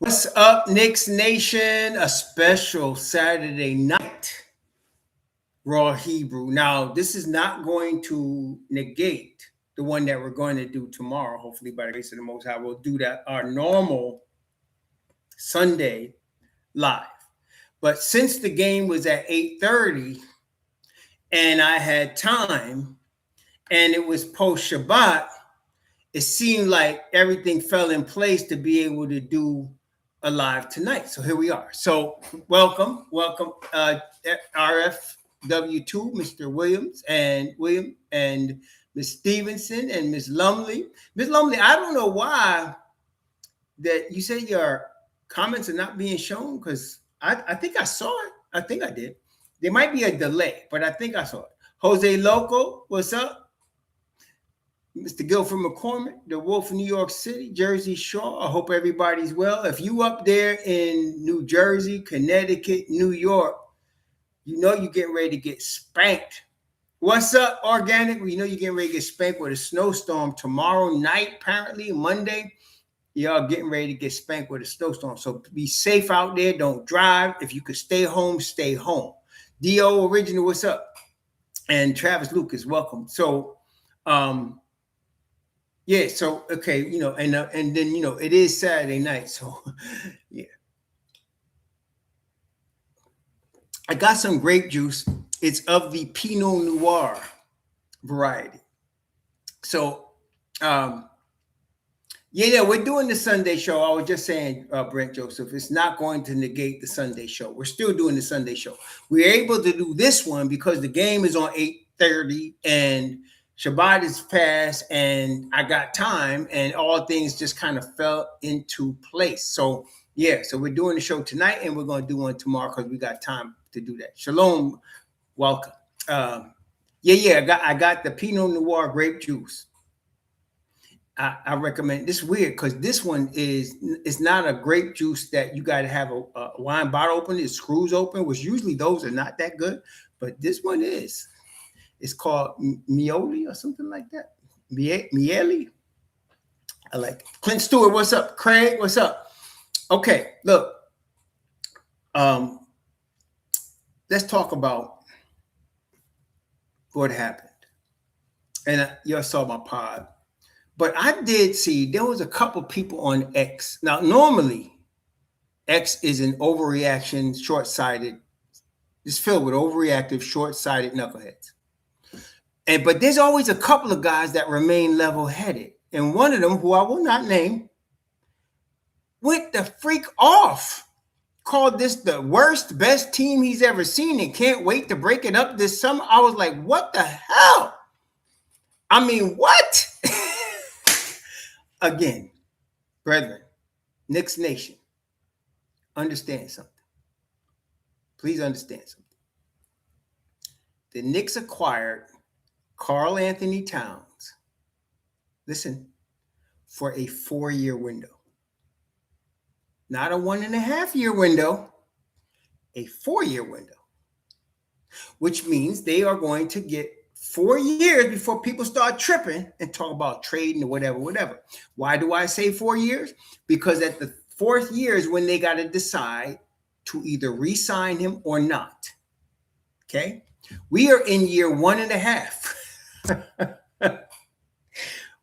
What's up, Knicks Nation? A special Saturday night Raw Hebrew. Now, this is not going to negate the one that we're going to do tomorrow. Hopefully, by the grace of the Most High, we'll do that our normal Sunday live. But since the game was at 8:30 and I had time and it was post Shabbat, it seemed like everything fell in place to be able to do a live tonight. So here we are. So welcome, RFW2, Mr. Williams and Miss Stevenson and Miss Lumley. Miss Lumley, I don't know why that you say your comments are not being shown because I think I saw it. I think I did. There might be a delay, but I think I saw it. Jose Loco, what's up? Mr. Guilford McCormick, the Wolf of New York City, Jersey Shore. I hope everybody's well. If you up there in New Jersey, Connecticut, New York, you know you're getting ready to get spanked. What's up, Organic? You know you're getting ready to get spanked with a snowstorm tomorrow night, apparently, Monday. Y'all getting ready to get spanked with a snowstorm. So be safe out there. Don't drive. If you could stay home, stay home. D.O. Original, what's up? And Travis Lucas, welcome. So, yeah, so okay, and then it is Saturday night, so yeah. I got some grape juice. It's of the Pinot Noir variety. So, yeah, we're doing the Sunday show. I was just saying, Brent Joseph, it's not going to negate the Sunday show. We're still doing the Sunday show. We're able to do this one because the game is on 8:30 and Shabbat is past and I got time and all things just kind of fell into place. So, yeah, so we're doing the show tonight and we're going to do one tomorrow because we got time to do that. Shalom, welcome. I got the Pinot Noir grape juice. I recommend this. Weird because this one it's not a grape juice that you got to have a wine bottle open. It screws open, which usually those are not that good, but this one is. It's called Mioli or something like that. Miele. I like it. Clint Stewart, what's up? Craig, what's up? Okay, look. Let's talk about what happened. And y'all saw my pod. But I did see there was a couple people on X. Now, normally, X is an overreaction, short-sighted. It's filled with overreactive, short-sighted knuckleheads. But there's always a couple of guys that remain level-headed. And one of them, who I will not name, went the freak off. Called this the worst, best team he's ever seen and can't wait to break it up this summer. I was like, what the hell? I mean, what? Again, brethren, Knicks Nation, understand something. Please understand something. The Knicks acquired Karl Anthony Towns, listen, for a 4-year window. Not a 1.5-year window, a 4-year window, which means they are going to get 4 years before people start tripping and talk about trading or whatever. Why do I say 4 years? Because at the 4th year is when they got to decide to either re-sign him or not. Okay? We are in year 1.5.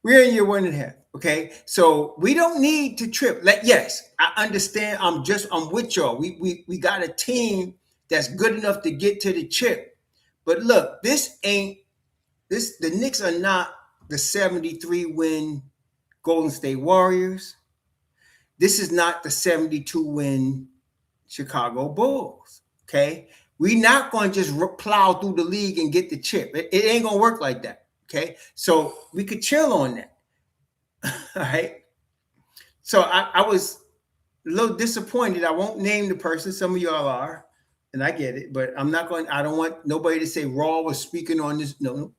We're in year 1.5. Okay? So we don't need to trip. Yes, I understand. I'm with y'all. We got a team that's good enough to get to the chip. But look, the Knicks are not the 73-win Golden State Warriors. This is not the 72-win Chicago Bulls, okay? We're not going to just plow through the league and get the chip. It ain't going to work like that, okay? So we could chill on that, all right? So I was a little disappointed. I won't name the person. Some of y'all are, and I get it, but I don't want nobody to say Raw was speaking on this. No.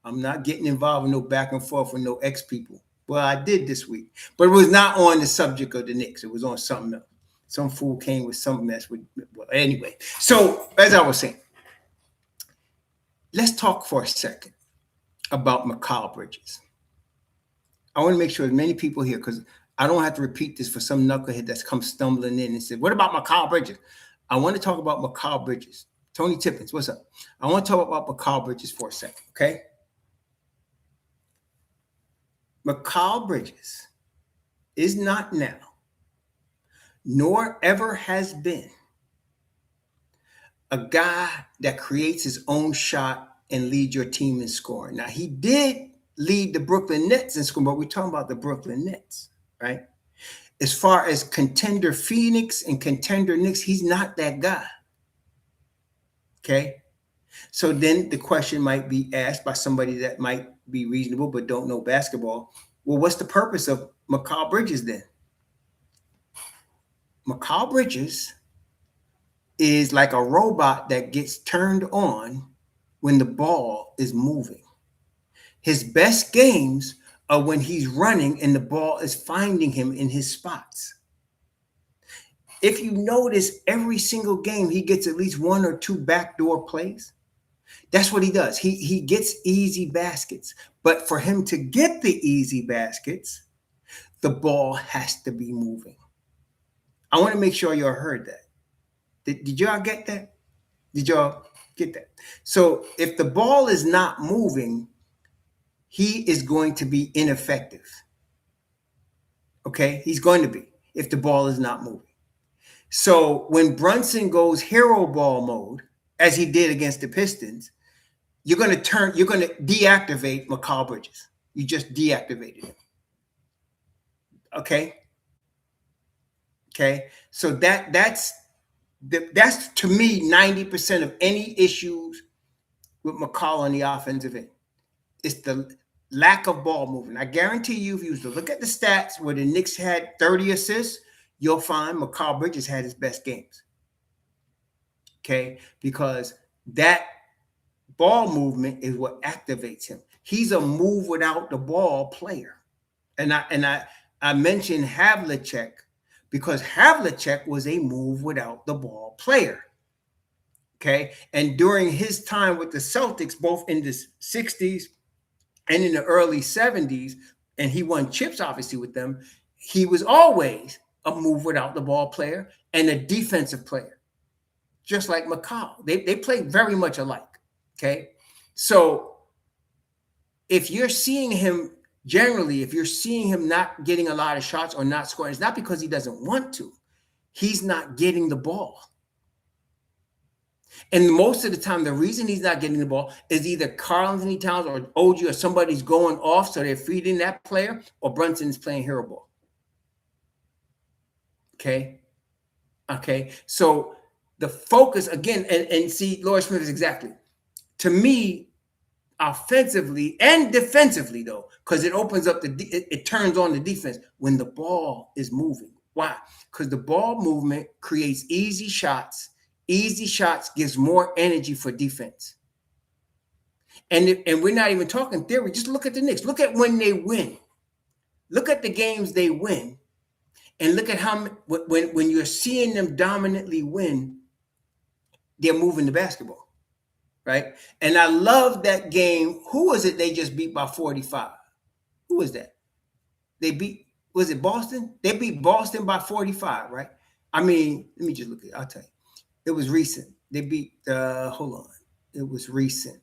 I'm not getting involved in no back and forth with no ex people. Well, I did this week, but it was not on the subject of the Knicks. It was on something else. Some fool came with some mess with. Well, anyway, so as I was saying, let's talk for a second about Mikal Bridges. I want to make sure as many people here because I don't have to repeat this for some knucklehead that's come stumbling in and said, what about Mikal Bridges? I want to talk about Mikal Bridges. Tony Tippins, what's up? I want to talk about Mikal Bridges for a second, okay? Mikal Bridges is not now, nor ever has been, a guy that creates his own shot and leads your team in scoring. Now, he did lead the Brooklyn Nets in scoring, but we're talking about the Brooklyn Nets, right? As far as contender Phoenix and contender Knicks, he's not that guy, okay? So then the question might be asked by somebody that might be reasonable but don't know basketball. Well, what's the purpose of Mikal Bridges then? Mikal Bridges is like a robot that gets turned on when the ball is moving. His best games are when he's running and the ball is finding him in his spots. If you notice, every single game, he gets at least 1 or 2 backdoor plays. That's what he does. He gets easy baskets. But for him to get the easy baskets, the ball has to be moving. I want to make sure y'all heard that. Did y'all get that? Did y'all get that? So if the ball is not moving, he is going to be ineffective. Okay? He's going to be if the ball is not moving. So when Brunson goes hero ball mode, as he did against the Pistons, you're going to deactivate Mikal Bridges. You just deactivated him. Okay? Okay? So that's to me 90% of any issues with Mikal on the offensive end. It's the lack of ball movement. I guarantee you, if you was to look at the stats where the Knicks had 30 assists, you'll find Mikal Bridges had his best games. Okay? Because that ball movement is what activates him. He's a move without the ball player. And I mentioned Havlicek because Havlicek was a move without the ball player. Okay? And during his time with the Celtics, both in the 60s and in the early 70s, and he won chips obviously with them, he was always a move without the ball player and a defensive player, just like Mikal. They play very much alike. Okay, so if you're seeing him not getting a lot of shots or not scoring, it's not because he doesn't want to. He's not getting the ball. And most of the time, the reason he's not getting the ball is either Karl-Anthony Towns or OG or somebody's going off, so they're feeding that player, or Brunson's playing hero ball. Okay. So the focus again, and see, Laura Smith is exactly. To me, offensively and defensively, though, because it opens up it turns on the defense when the ball is moving. Why? Because the ball movement creates easy shots. Easy shots gives more energy for defense. And we're not even talking theory. Just look at the Knicks. Look at when they win. Look at the games they win. And look at how when you're seeing them dominantly win, they're moving the basketball. Right? And I love that game. Who was it they just beat by 45? Who was that? Was it Boston? They beat Boston by 45, right? I mean, let me just look at it. I'll tell you. It was recent. They beat, hold on. It was recent.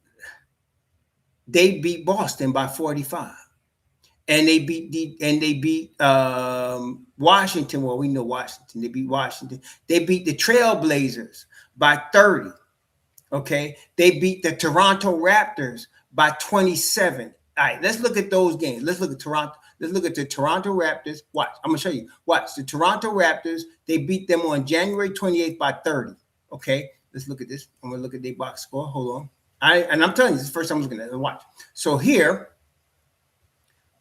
They beat Boston by 45. And they beat Washington. Well, we know Washington. They beat Washington. They beat the Trailblazers by 30. Okay, they beat the Toronto Raptors by 27. All right, let's look at those games. Let's look at Toronto. Let's look at the Toronto Raptors. Watch, I'm gonna show you. Watch the Toronto Raptors. They beat them on January 28th by 30. Okay, let's look at this. I'm gonna look at their box score. Hold on. I'm telling you, this is the first time I'm looking at it. Watch. So here,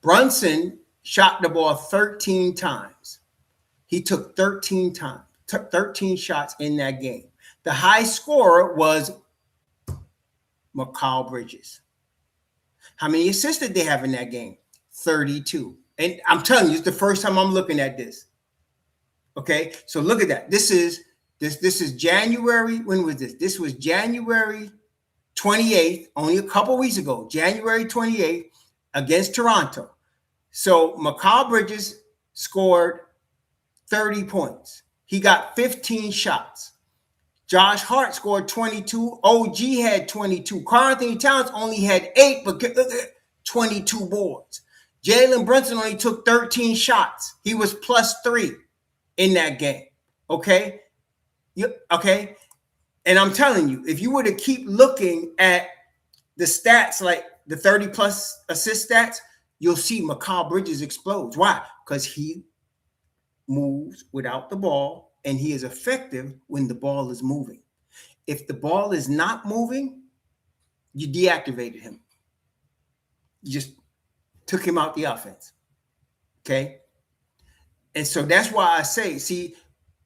Brunson shot the ball 13 times. He took 13 shots in that game. The high scorer was Mikal Bridges. How many assists did they have in that game? 32. And I'm telling you, it's the first time I'm looking at this. Okay, so look at that. This is January. When was this? This was January 28th, only a couple weeks ago. January 28th against Toronto. So Mikal Bridges scored 30 points. He got 15 shots. Josh Hart scored 22. OG had 22. Karl-Anthony Towns only had 8, but 22 boards. Jalen Brunson only took 13 shots. He was +3 in that game. Okay? Okay? And I'm telling you, if you were to keep looking at the stats, like the 30-plus assist stats, you'll see Mikal Bridges explodes. Why? Because he moves without the ball, and he is effective when the ball is moving. If the ball is not moving, you deactivated him. You just took him out the offense. Okay? And so that's why I say, see,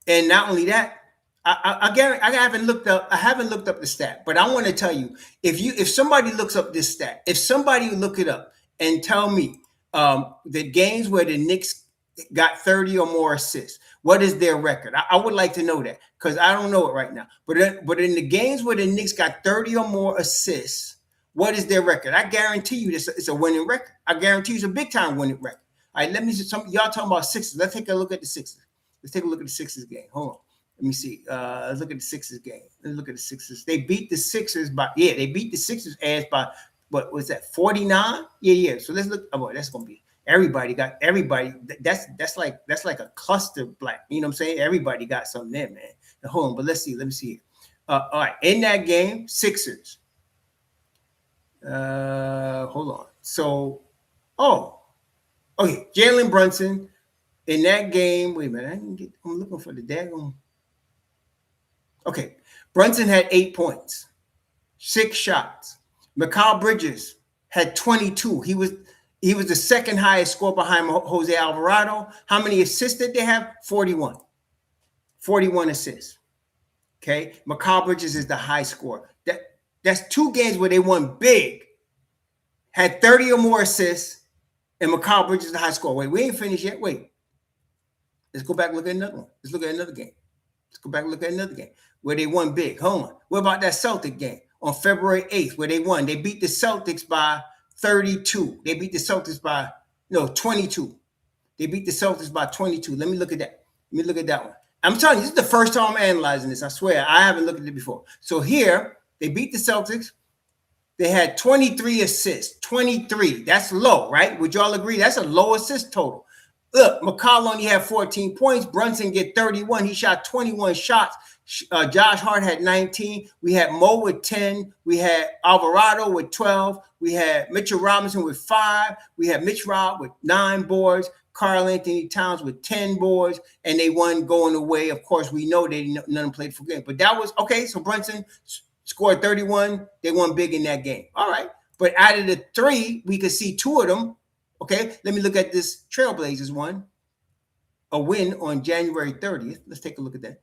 and not only that, I haven't looked up the stat, but I want to tell you, if somebody looks up this stat, if somebody look it up and tell me the games where the Knicks got 30 or more assists, what is their record? I would like to know that, because I don't know it right now. But in the games where the Knicks got 30 or more assists, what is their record? I guarantee you it's a winning record. I guarantee you it's a big time winning record. All right, let me see. Y'all talking about Sixers. Let's take a look at the Sixers. Let's take a look at the Sixers game. Hold on. Let me see. Let's look at the Sixers game. Let's look at the Sixers. They beat the Sixers they beat the Sixers ass by, what was that, 49? Yeah. So let's look. Oh boy, that's gonna be everybody. That's like a cluster black. You know what I'm saying? Everybody got something there, man. Hold on, but let's see. Let me see here. All right, in that game, Sixers. Hold on. So, okay, Jalen Brunson in that game. Wait a minute, I'm looking for the daggone. Okay, Brunson had 8 points, 6 shots. Mikal Bridges had 22. He was the second highest score behind Jose Alvarado. How many assists did they have? 41. 41 assists. Okay, Mikal Bridges is the high scorer. That's 2 games where they won big, had 30 or more assists, and Mikal Bridges is the high scorer. Wait, we ain't finished yet. Wait. Let's go back and look at another one. Let's look at another game. Let's go back and look at another game where they won big. Hold on. What about that Celtic game on February 8th where they won? They beat the Celtics by 32. They beat the Celtics by, 22. They beat the Celtics by 22. Let me look at that. Let me look at that one. I'm telling you, this is the first time I'm analyzing this. I swear, I haven't looked at it before. So here, they beat the Celtics. They had 23 assists. 23. That's low, right? Would y'all agree? That's a low assist total. Look, Mikal only had 14 points. Brunson get 31. He shot 21 shots. Josh Hart had 19. We had Mo with 10. We had Alvarado with 12. We had Mitchell Robinson with 5. We had Mitch Rob with 9 boards. Karl-Anthony Towns with 10 boards. And they won going away. Of course, we know none of them played for game. But that was, okay, so Brunson scored 31. They won big in that game. All right. But out of the 3, we could see 2 of them. Okay, let me look at this Trailblazers one. A win on January 30th. Let's take a look at that.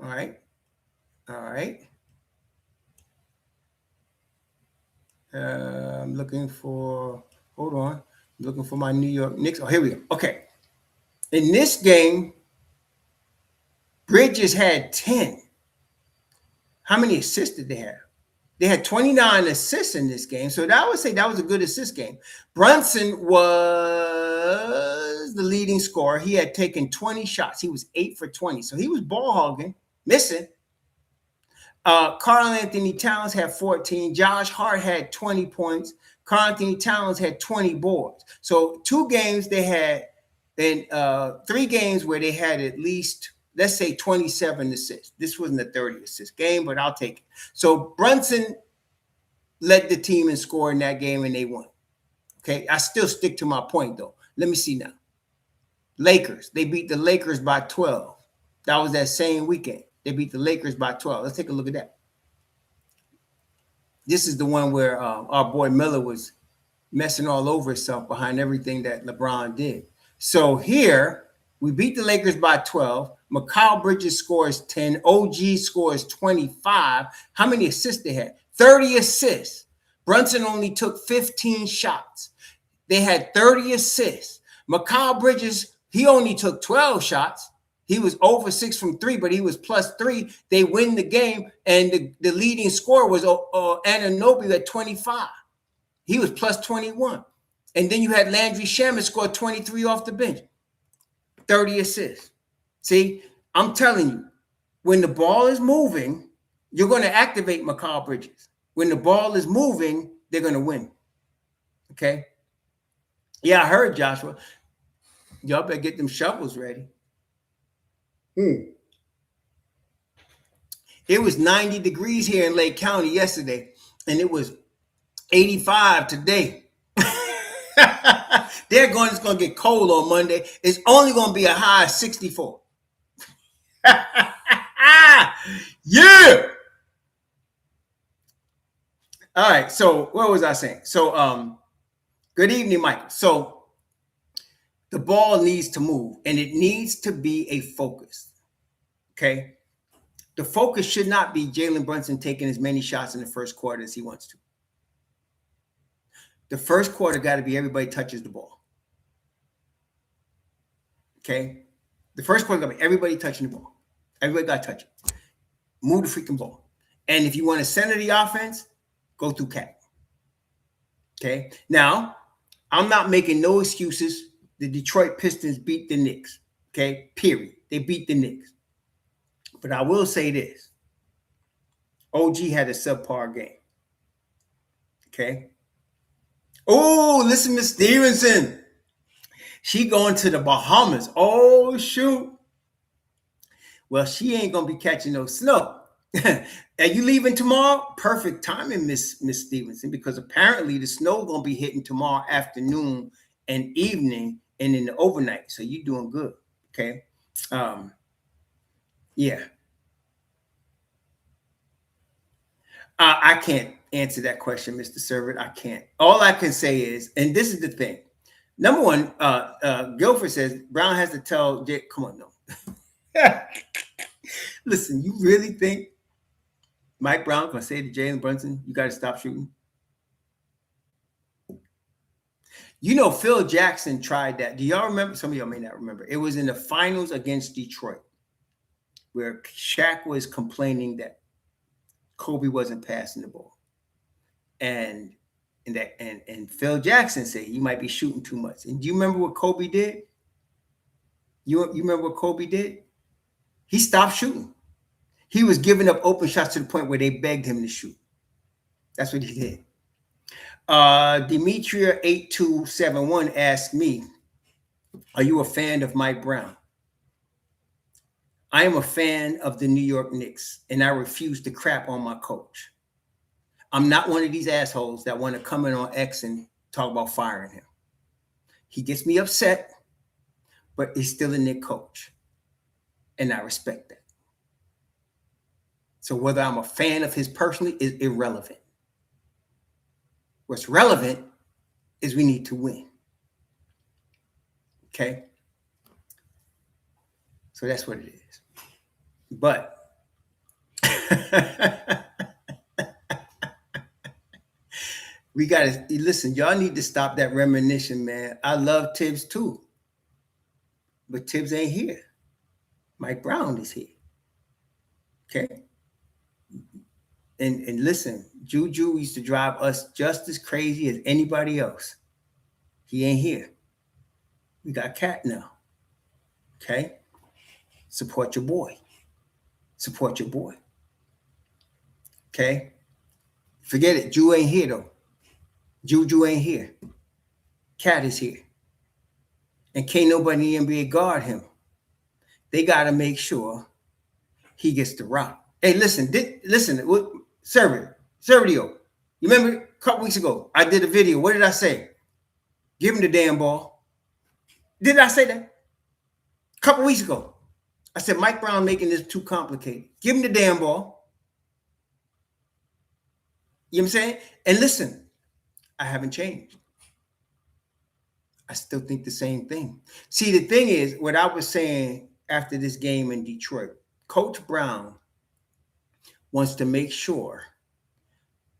All right. I'm looking for, hold on. I'm looking for my New York Knicks. Oh, here we go. Okay. In this game, Bridges had 10. How many assists did they have? They had 29 assists in this game. So I would say that was a good assist game. Brunson was the leading scorer. He had taken 20 shots. He was 8 for 20. So he was ball hogging, missing. Karl-Anthony Towns had 14. Josh Hart had 20 points. Karl-Anthony Towns had 20 boards. So 2 games they had, and 3 games where they had at least, let's say, 27 assists. This wasn't a 30 assist game, but I'll take it. So Brunson led the team in scoring in that game, and they won. Okay, I still stick to my point, though. Let me see now. Lakers, they beat the Lakers by 12. That was that same weekend. They beat the Lakers by 12. Let's take a look at that. This is the one where our boy Miller was messing all over himself behind everything that LeBron did. So here, we beat the Lakers by 12. Mikal Bridges scores 10. OG scores 25. How many assists they had? 30 assists. Brunson only took 15 shots. They had 30 assists. Mikal Bridges, he only took 12 shots. He was 0 for 6 from 3, but he was +3. They win the game, and the leading scorer was Anunoby at 25. He was +21. And then you had Landry Shamet score 23 off the bench, 30 assists. See, I'm telling you, when the ball is moving, you're going to activate Mikal Bridges. When the ball is moving, they're going to win. Okay? Yeah, I heard, Joshua. Y'all better get them shovels ready. It was 90 degrees here in Lake County yesterday, and it was 85 today. It's going to get cold on Monday. It's only going to be a high of 64. Yeah. All right. So what was I saying? So good evening, Michael. So the ball needs to move, and it needs to be a focus. Okay. The focus should not be Jalen Brunson taking as many shots in the first quarter as he wants to. The first quarter got to be everybody touches the ball. Okay? The first quarter got to be everybody touching the ball. Everybody got to touch it. Move the freaking ball. And if you want to center the offense, go through Cat. Okay? Now, I'm not making no excuses. The Detroit Pistons beat the Knicks. Okay? Period. They beat the Knicks. But I will say this. OG had a subpar game. Okay? Oh, listen, Miss Stevenson. She going to the Bahamas. Oh, shoot. Well, she ain't going to be catching no snow. Are you leaving tomorrow? Perfect timing, Miss Stevenson, because apparently the snow going to be hitting tomorrow afternoon and evening and in the overnight. So you're doing good. Okay. Yeah. I can't answer that question, Mr. Servant. I can't. All I can say is, and this is the thing. Number one, Guilford says Brown has to tell Jake, come on, no. Listen, you really think Mike Brown can say to Jalen Brunson, you got to stop shooting? You know, Phil Jackson tried that. Do y'all remember? Some of y'all may not remember. It was in the finals against Detroit where Shaq was complaining that Kobe wasn't passing the ball. And Phil Jackson said you might be shooting too much. And do you remember what Kobe did? You remember what Kobe did? He stopped shooting. He was giving up open shots to the point where they begged him to shoot. That's what he did. Demetria8271 asked me, are you a fan of Mike Brown? I am a fan of the New York Knicks, and I refuse to crap on my coach. I'm not one of these assholes that want to come in on X and talk about firing him. He gets me upset, but he's still a Knicks coach, and I respect that. So whether I'm a fan of his personally is irrelevant. What's relevant is we need to win. Okay? So that's what it is. But we got to listen. Y'all need to stop that reminiscing, man. I love Tibbs too, but Tibbs ain't here. Mike Brown is here. Okay. And listen, Juju used to drive us just as crazy as anybody else. He ain't here. We got Cat now. Okay. Support your boy. Support your boy. Okay. Forget it. Ju ain't here though. Juju ain't here. Cat is here. And can't nobody in the NBA guard him. They got to make sure he gets the rock. Hey, listen, Sergio, you remember a couple weeks ago, I did a video. What did I say? Give him the damn ball. Did I say that? A couple weeks ago. I said, Mike Brown making this too complicated. Give him the damn ball. You know what I'm saying? And listen, I haven't changed. I still think the same thing. See, the thing is, what I was saying after this game in Detroit, Coach Brown wants to make sure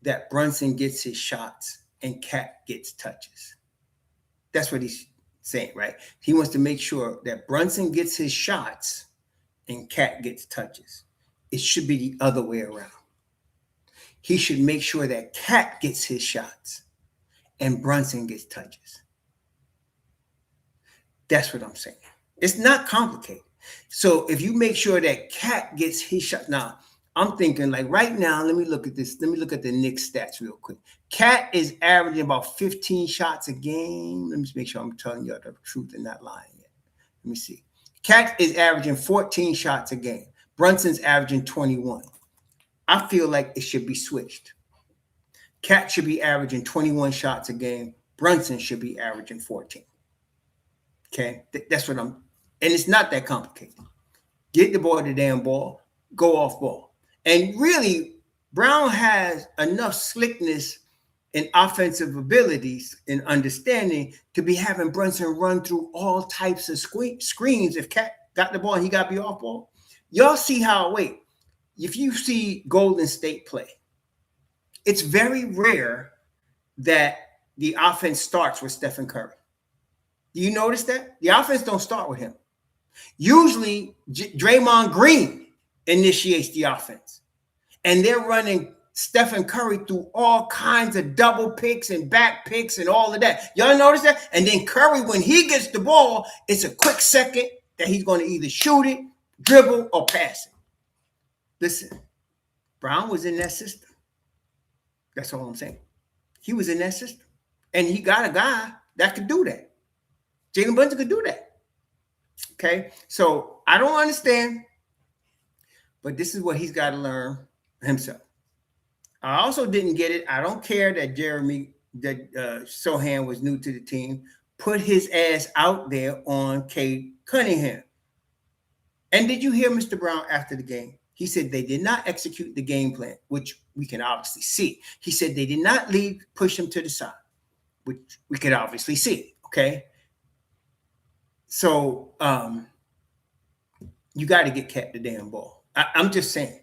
that Brunson gets his shots and Cat gets touches. That's what he's saying, right? He wants to make sure that Brunson gets his shots and Cat gets touches. It should be the other way around. He should make sure that Cat gets his shots and Brunson gets touches. That's what I'm saying. It's not complicated. So if you make sure that Cat gets his shot now, I'm thinking like right now. Let me look at this. Let me look at the Knicks stats real quick. Cat is averaging about 15 shots a game. Let me just make sure I'm telling you the truth and not lying yet. Let me see. Cat is averaging 14 shots a game. Brunson's averaging 21. I feel like it should be switched. Cat should be averaging 21 shots a game. Brunson should be averaging 14. Okay, that's what I'm, and it's not that complicated. Get the ball, the damn ball, go off ball. And really, Brown has enough slickness and offensive abilities and understanding to be having Brunson run through all types of screens. If Cat got the ball and he got to be off ball, y'all see how, wait, if you see Golden State play, it's very rare that the offense starts with Stephen Curry. Do you notice that? The offense don't start with him. Usually, Draymond Green initiates the offense. And they're running Stephen Curry through all kinds of double picks and back picks and all of that. Y'all notice that? And then Curry, when he gets the ball, it's a quick second that he's going to either shoot it, dribble, or pass it. Listen, Brown was in that system. That's all I'm saying. He was in that system. And he got a guy that could do that. Jalen Brunson could do that. Okay? So I don't understand, but this is what he's got to learn himself. I also didn't get it. I don't care that Sohan was new to the team. Put his ass out there on Cade Cunningham. And did you hear Mr. Brown after the game? He said they did not execute the game plan, which we can obviously see. He said they did not push him to the side, which we could obviously see. Okay. So you got to get Cat the damn ball. I'm just saying.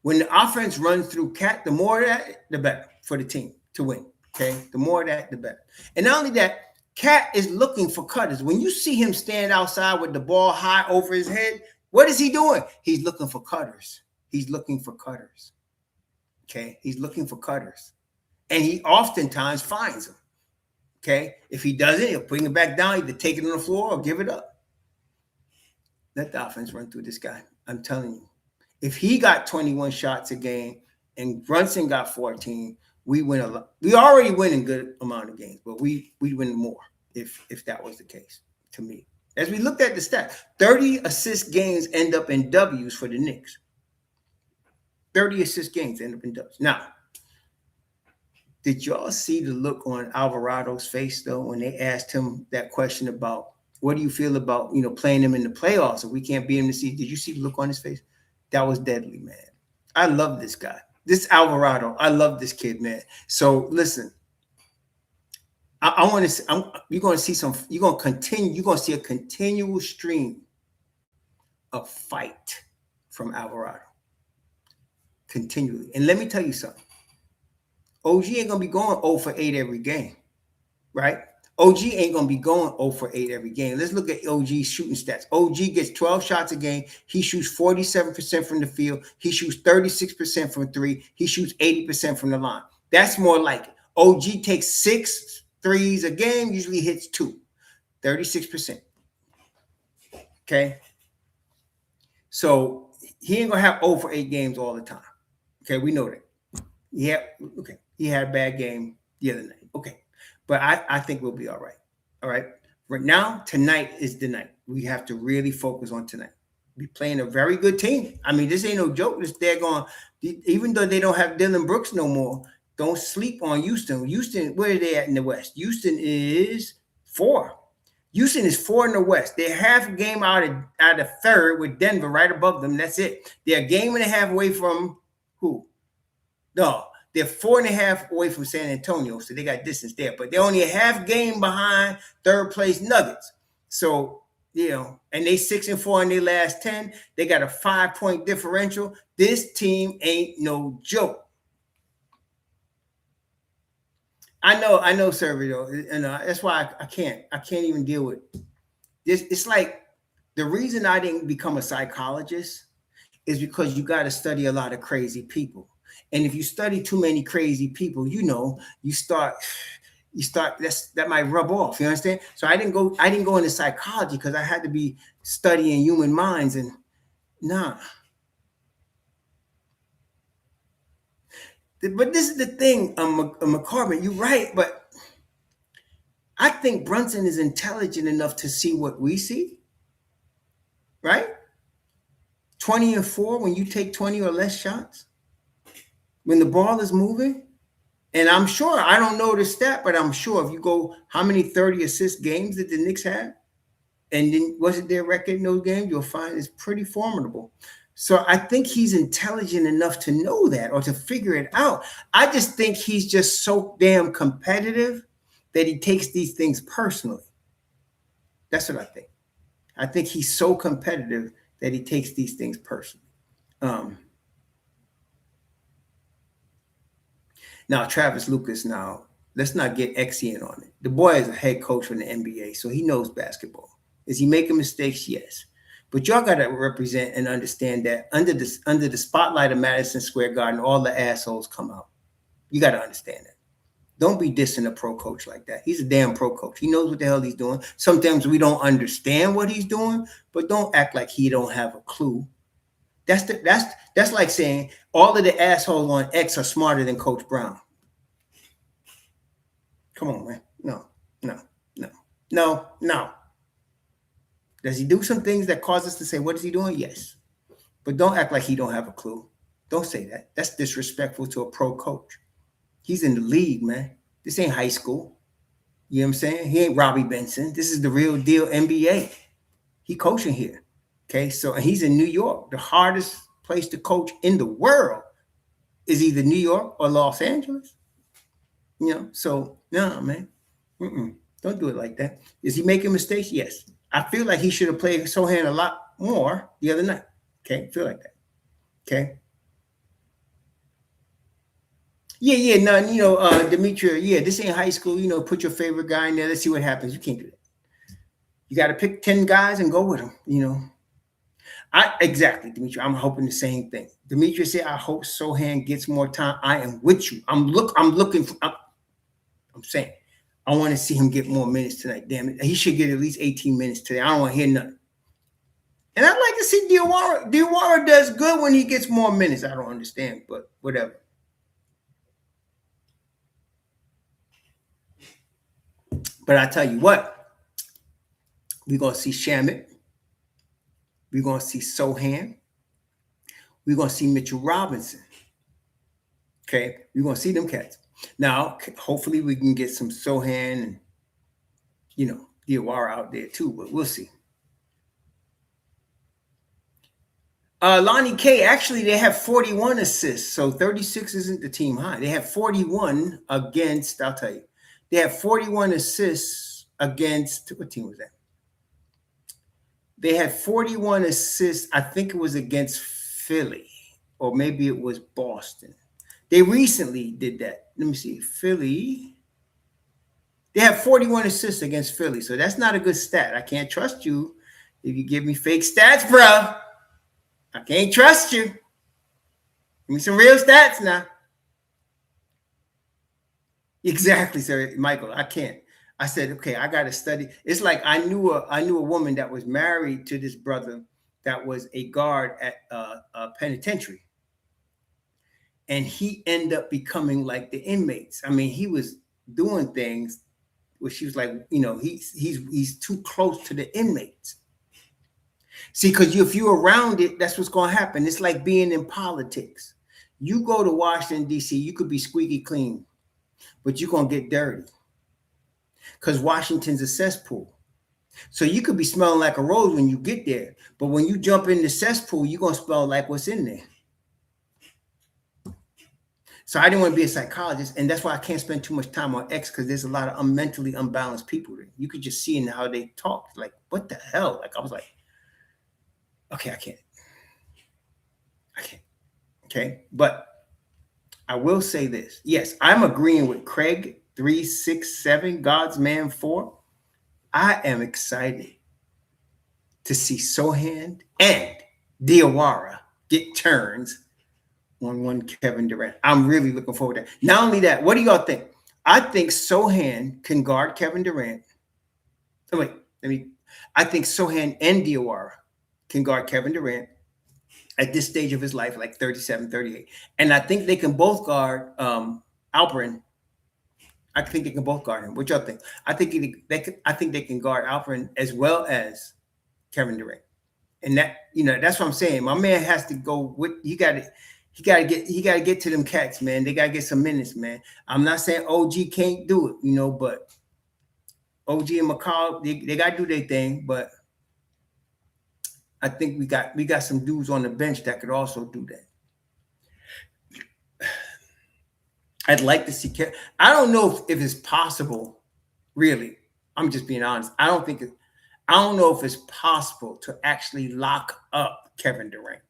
When the offense runs through Cat, the more of that, the better for the team to win. Okay. The more of that, the better. And not only that, Cat is looking for cutters. When you see him stand outside with the ball high over his head, what is he doing? He's looking for cutters. He's looking for cutters. Okay. He's looking for cutters. And he oftentimes finds them. Okay. If he doesn't, he'll bring it back down, either take it on the floor or give it up. Let the offense run through this guy. I'm telling you. If he got 21 shots a game and Brunson got 14, we win a lot. We already win a good amount of games, but we win more if that was the case, to me. As we looked at the stats, 30 assist games end up in W's for the Knicks. 30 assist games end up in W's. Now, did y'all see the look on Alvarado's face, though, when they asked him that question about what do you feel about, playing him in the playoffs if we can't beat him this season? Did you see the look on his face? That was deadly, man. I love this guy. This Alvarado. I love this kid, man. So listen, I want to. You're going to see some. You're going to continue. You're going to see a continual stream of fight from Alvarado, continually. And let me tell you something. OG ain't going to be going 0 for 8 every game, right? OG ain't going to be going 0 for 8 every game. Let's look at OG's shooting stats. OG gets 12 shots a game. He shoots 47% from the field. He shoots 36% from 3. He shoots 80% from the line. That's more like it. OG takes 6 threes a game, usually hits 2, 36%. Okay? So he ain't going to have 0 for 8 games all the time. Okay, we know that. Yeah, okay. He had a bad game the other night. Okay. But I think we'll be all right. All right. Right now, tonight is the night. We have to really focus on tonight. We're playing a very good team. I mean, this ain't no joke. They're going, even though they don't have Dylan Brooks no more, don't sleep on Houston. Houston, where are they at in the West? Houston is 4. Houston is 4 in the West. They're half a game out of third with Denver right above them. That's it. They're a game and a half away from who? No. They're 4.5 away from San Antonio, so they got distance there. But they're only a half game behind third place Nuggets. So, and they 6-4 in their last 10. They got a 5-point differential. This team ain't no joke. I know, Sergio, and that's why I can't even deal with this. It's like the reason I didn't become a psychologist is because you got to study a lot of crazy people. And if you study too many crazy people, you start, you start that might rub off. You understand? So I didn't go into psychology because I had to be studying human minds and nah. But this is the thing, McCormick, you're right, but I think Brunson is intelligent enough to see what we see, right? 20 and 4 when you take 20 or less shots, when the ball is moving. And I'm sure, I don't know the stat, but I'm sure if you go, how many 30 assist games did the Knicks have? And then wasn't their record in those games? You'll find it's pretty formidable. So I think he's intelligent enough to know that or to figure it out. I just think he's just so damn competitive that he takes these things personally. That's what I think. I think he's so competitive that he takes these things personally. Now, Travis Lucas, now, let's not get Exian on it. The boy is a head coach for the NBA, so he knows basketball. Is he making mistakes? Yes. But y'all got to represent and understand that under the spotlight of Madison Square Garden, all the assholes come out. You got to understand that. Don't be dissing a pro coach like that. He's a damn pro coach. He knows what the hell he's doing. Sometimes we don't understand what he's doing, but don't act like he don't have a clue. That's like saying all of the assholes on X are smarter than Coach Brown. Come on, man. No. Does he do some things that cause us to say, what is he doing? Yes. But don't act like he don't have a clue. Don't say that. That's disrespectful to a pro coach. He's in the league, man. This ain't high school. You know what I'm saying? He ain't Robbie Benson. This is the real deal NBA. He coaching here. Okay, so he's in New York. The hardest place to coach in the world is either New York or Los Angeles. You know, so no, man. Don't do it like that. Is he making mistakes? Yes. I feel like he should have played Sohan a lot more the other night. Okay, feel like that. Okay. Yeah, no, Demetria, this ain't high school, put your favorite guy in there. Let's see what happens. You can't do that. You got to pick 10 guys and go with them, Exactly, Demetria. I'm hoping the same thing. Demetria said, I hope Sohan gets more time. I am with you. I'm saying, I want to see him get more minutes tonight. Damn it. He should get at least 18 minutes today. I don't want to hear nothing. And I'd like to see Diawara. Diawara does good when he gets more minutes. I don't understand, but whatever. But I tell you what, we're going to see Shamit. We're going to see Sohan. We're going to see Mitchell Robinson. Okay, we're going to see them cats. Now, hopefully we can get some Sohan and, Diawara out there too, but we'll see. Lonnie K, actually, they have 41 assists, so 36 isn't the team high. They have 41 against, I'll tell you, they have 41 assists against, what team was that? They had 41 assists, I think it was against Philly, or maybe it was Boston. They recently did that. Let me see, Philly. They have 41 assists against Philly, so that's not a good stat. I can't trust you if you give me fake stats, bro. I can't trust you. Give me some real stats now. Exactly, sir, Michael. I can't. I said, okay, I got to study. It's like I knew a woman that was married to this brother that was a guard at a penitentiary, and he ended up becoming like the inmates. I mean, he was doing things where she was like, he's too close to the inmates. See, because if you're around it, that's what's going to happen. It's like being in politics. You go to Washington, D.C., you could be squeaky clean, but you're going to get dirty because Washington's a cesspool. So you could be smelling like a rose when you get there, but when you jump in the cesspool, you're going to smell like what's in there. So I didn't want to be a psychologist, and that's why I can't spend too much time on X because there's a lot of mentally unbalanced people there. You could just see in how they talk, like, what the hell? Like, I was like, okay, I can't. Okay, but I will say this. Yes, I'm agreeing with Craig 367, God's Man 4. I am excited to see Sohan and Diawara get turns on one Kevin Durant. I'm really looking forward to that. Not only that, what do y'all think? I think Sohan can guard Kevin Durant. Oh, wait, let me. I think Sohan and Diawara can guard Kevin Durant at this stage of his life, like 37, 38. And I think they can both guard Alperin. I think they can both guard him. What y'all think? I think they can guard Alperin as well as Kevin Durant. And that, that's what I'm saying. My man has to go with he got to get to them cats, man. They got to get some minutes, man. I'm not saying OG can't do it, but OG and McCall, they got to do their thing, but I think we got some dudes on the bench that could also do that. I'd like to see. I don't know if it's possible. Really, I'm just being honest. I don't know if it's possible to actually lock up Kevin Durant.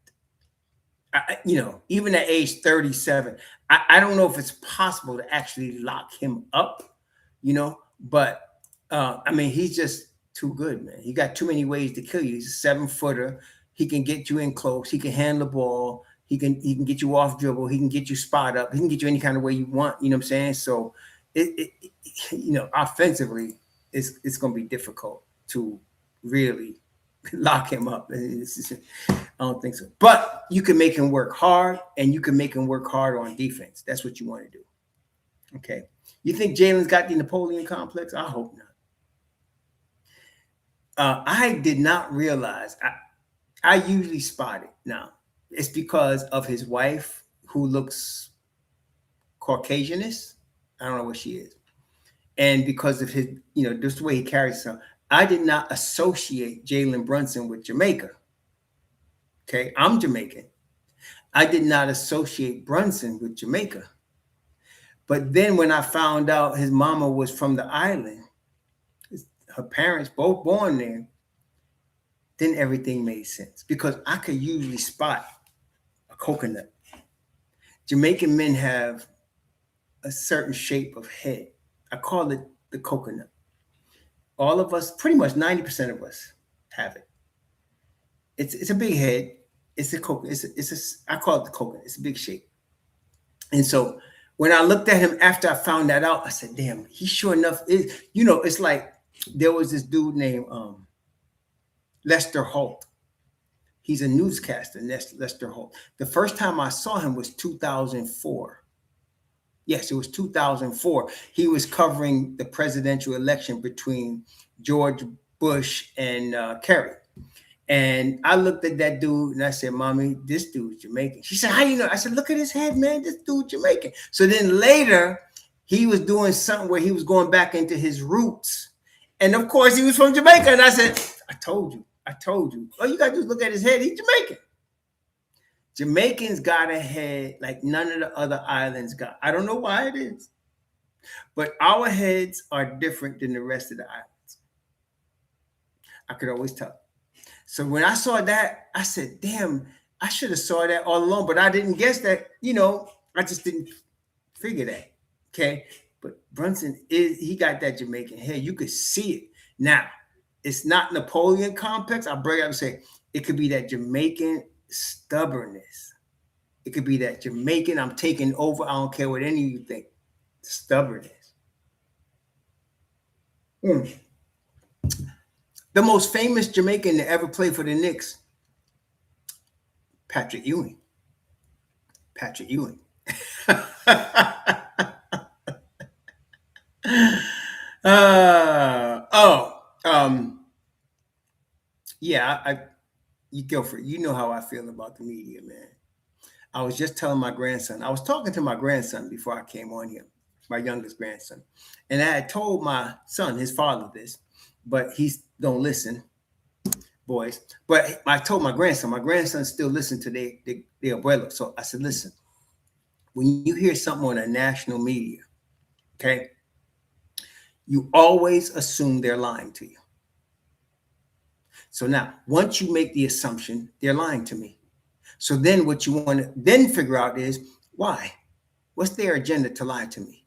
Even at age 37, I don't know if it's possible to actually lock him up. But I mean, he's just too good, man. He got too many ways to kill you. He's a 7-footer. He can get you in close. He can handle the ball. He can get you off dribble. He can get you spot up. He can get you any kind of way you want. You know what I'm saying? So offensively, it's going to be difficult to really lock him up. I don't think so. But you can make him work hard, and you can make him work hard on defense. That's what you want to do. Okay. You think Jalen's got the Napoleon complex? I hope not. I did not realize. I usually spot it. Now, it's because of his wife, who looks Caucasianist. I don't know what she is. And because of his, just the way he carries himself. I did not associate Jalen Brunson with Jamaica. Okay, I'm Jamaican. I did not associate Brunson with Jamaica. But then when I found out his mama was from the island, her parents both born there, then everything made sense. Because I could usually spot a coconut. Jamaican men have a certain shape of head. I call it the coconut. All of us, pretty much 90% of us, have it. It's a big head. It's a coconut. I call it the coconut. It's a big shape. And so when I looked at him after I found that out, I said, "Damn, he sure enough is." It's like there was this dude named Lester Holt. He's a newscaster, Lester Holt. The first time I saw him was 2004. Yes, it was 2004. He was covering the presidential election between George Bush and Kerry. And I looked at that dude and I said, "Mommy, this dude's Jamaican." She said, "How you know?" I said, "Look at his head, man. This dude's Jamaican." So then later, he was doing something where he was going back into his roots. And of course, he was from Jamaica. And I said, I told you. All you got to do is look at his head. He's Jamaican. Jamaicans got a head like none of the other islands got. I don't know why it is. But our heads are different than the rest of the islands. I could always tell. So when I saw that, I said, "Damn, I should have saw that all along." But I didn't guess that, I just didn't figure that. Okay. But Brunson he got that Jamaican head. You could see it. Now, it's not Napoleon complex. I'll break it up and say it could be that Jamaican stubbornness. It could be that Jamaican, I'm taking over. I don't care what any of you think. Stubbornness. The most famous Jamaican to ever play for the Knicks, Patrick Ewing. Yeah, you go for it. You know how I feel about the media, man. I was just telling my grandson. I was talking to my grandson before I came on here, my youngest grandson. And I had told my son, his father, this, but he don't listen, boys. But I told my grandson still listen to the abuelo. So I said, "Listen, when you hear something on a national media, okay, you always assume they're lying to you. So now, once you make the assumption, they're lying to me. So then what you want to then figure out is why? What's their agenda to lie to me?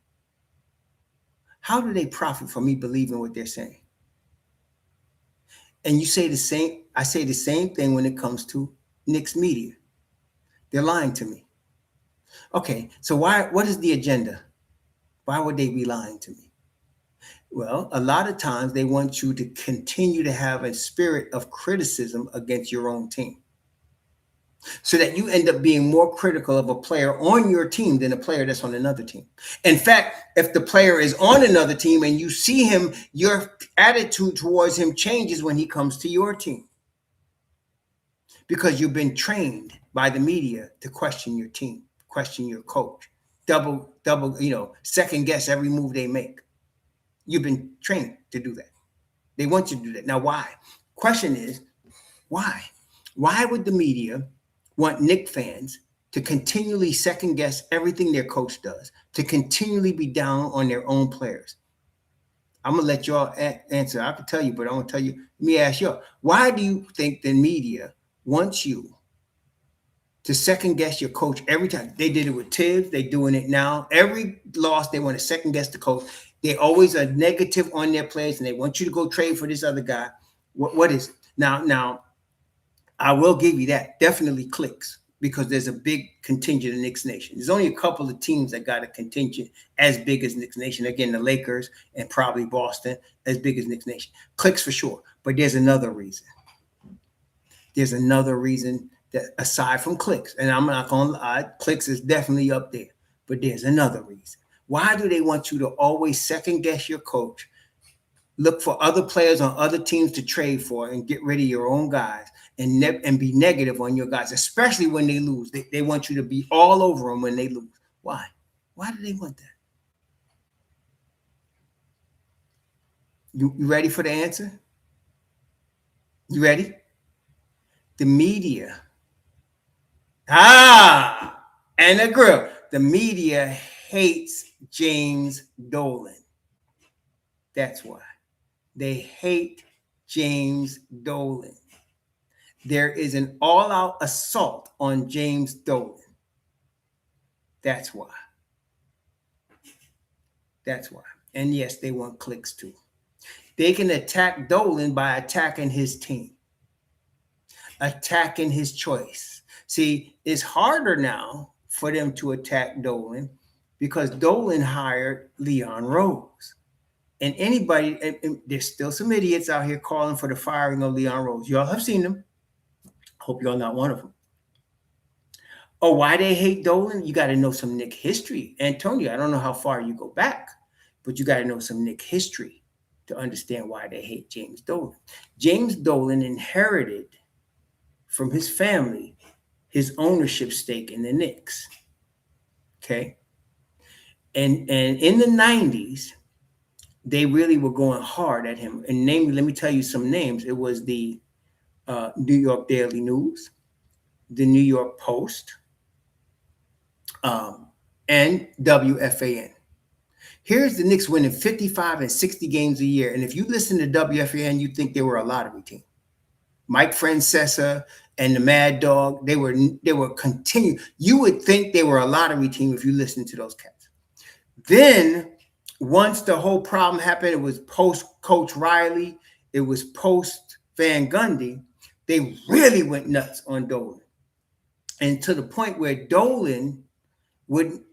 How do they profit from me believing what they're saying?" And you say the same, I say the same thing when it comes to Knicks media. They're lying to me. Okay, so what is the agenda? Why would they be lying to me? Well, a lot of times they want you to continue to have a spirit of criticism against your own team, so that you end up being more critical of a player on your team than a player that's on another team. In fact, if the player is on another team and you see him, your attitude towards him changes when he comes to your team, because you've been trained by the media to question your team, question your coach, double, second guess every move they make. You've been trained to do that. They want you to do that. Now, why? Question is, why? Why would the media want Knicks fans to continually second guess everything their coach does, to continually be down on their own players? I'm going to let y'all answer. I can tell you, but I'm going to tell you, let me ask y'all, why do you think the media wants you to second guess your coach every time? They did it with Tibbs. They're doing it now. Every loss, they want to second guess the coach. They always are negative on their players, and they want you to go trade for this other guy. What is it? Now, I will give you that. Definitely clicks, because there's a big contingent of Knicks Nation. There's only a couple of teams that got a contingent as big as Knicks Nation. Again, the Lakers and probably Boston, as big as Knicks Nation. Clicks for sure. But there's another reason. There's another reason that, aside from clicks, and I'm not going to lie, clicks is definitely up there. But there's another reason. Why do they want you to always second guess your coach, look for other players on other teams to trade for, and get rid of your own guys, and be negative on your guys, especially when they lose? They want you to be all over them when they lose. Why? Why do they want that? You ready for the answer? You ready? The media. And a grill. The media hates James Dolan. That's why. They hate James Dolan. There is an all-out assault on James Dolan. That's why. That's why. And yes, they want clicks too. They can attack Dolan by attacking his team, attacking his choice. See, it's harder now for them to attack Dolan because Dolan hired Leon Rose. And anybody, and there's still some idiots out here calling for the firing of Leon Rose. Y'all have seen them. Hope y'all not one of them. Oh, why they hate Dolan? You got to know some Knicks history. Antonio, I don't know how far you go back, but you got to know some Knicks history to understand why they hate James Dolan. James Dolan inherited from his family his ownership stake in the Knicks. Okay. And in the 90s, they really were going hard at him. And namely, let me tell you some names. It was the New York Daily News, the New York Post, and WFAN. Here's the Knicks winning 55 and 60 games a year. And if you listen to WFAN, you think they were a lottery team. Mike Francesa and the Mad Dog, they were continuing. You would think they were a lottery team if you listened to those cats. Then once the whole problem happened, it was post Coach Riley, it was post Van Gundy, they really went nuts on Dolan. And to the point where Dolan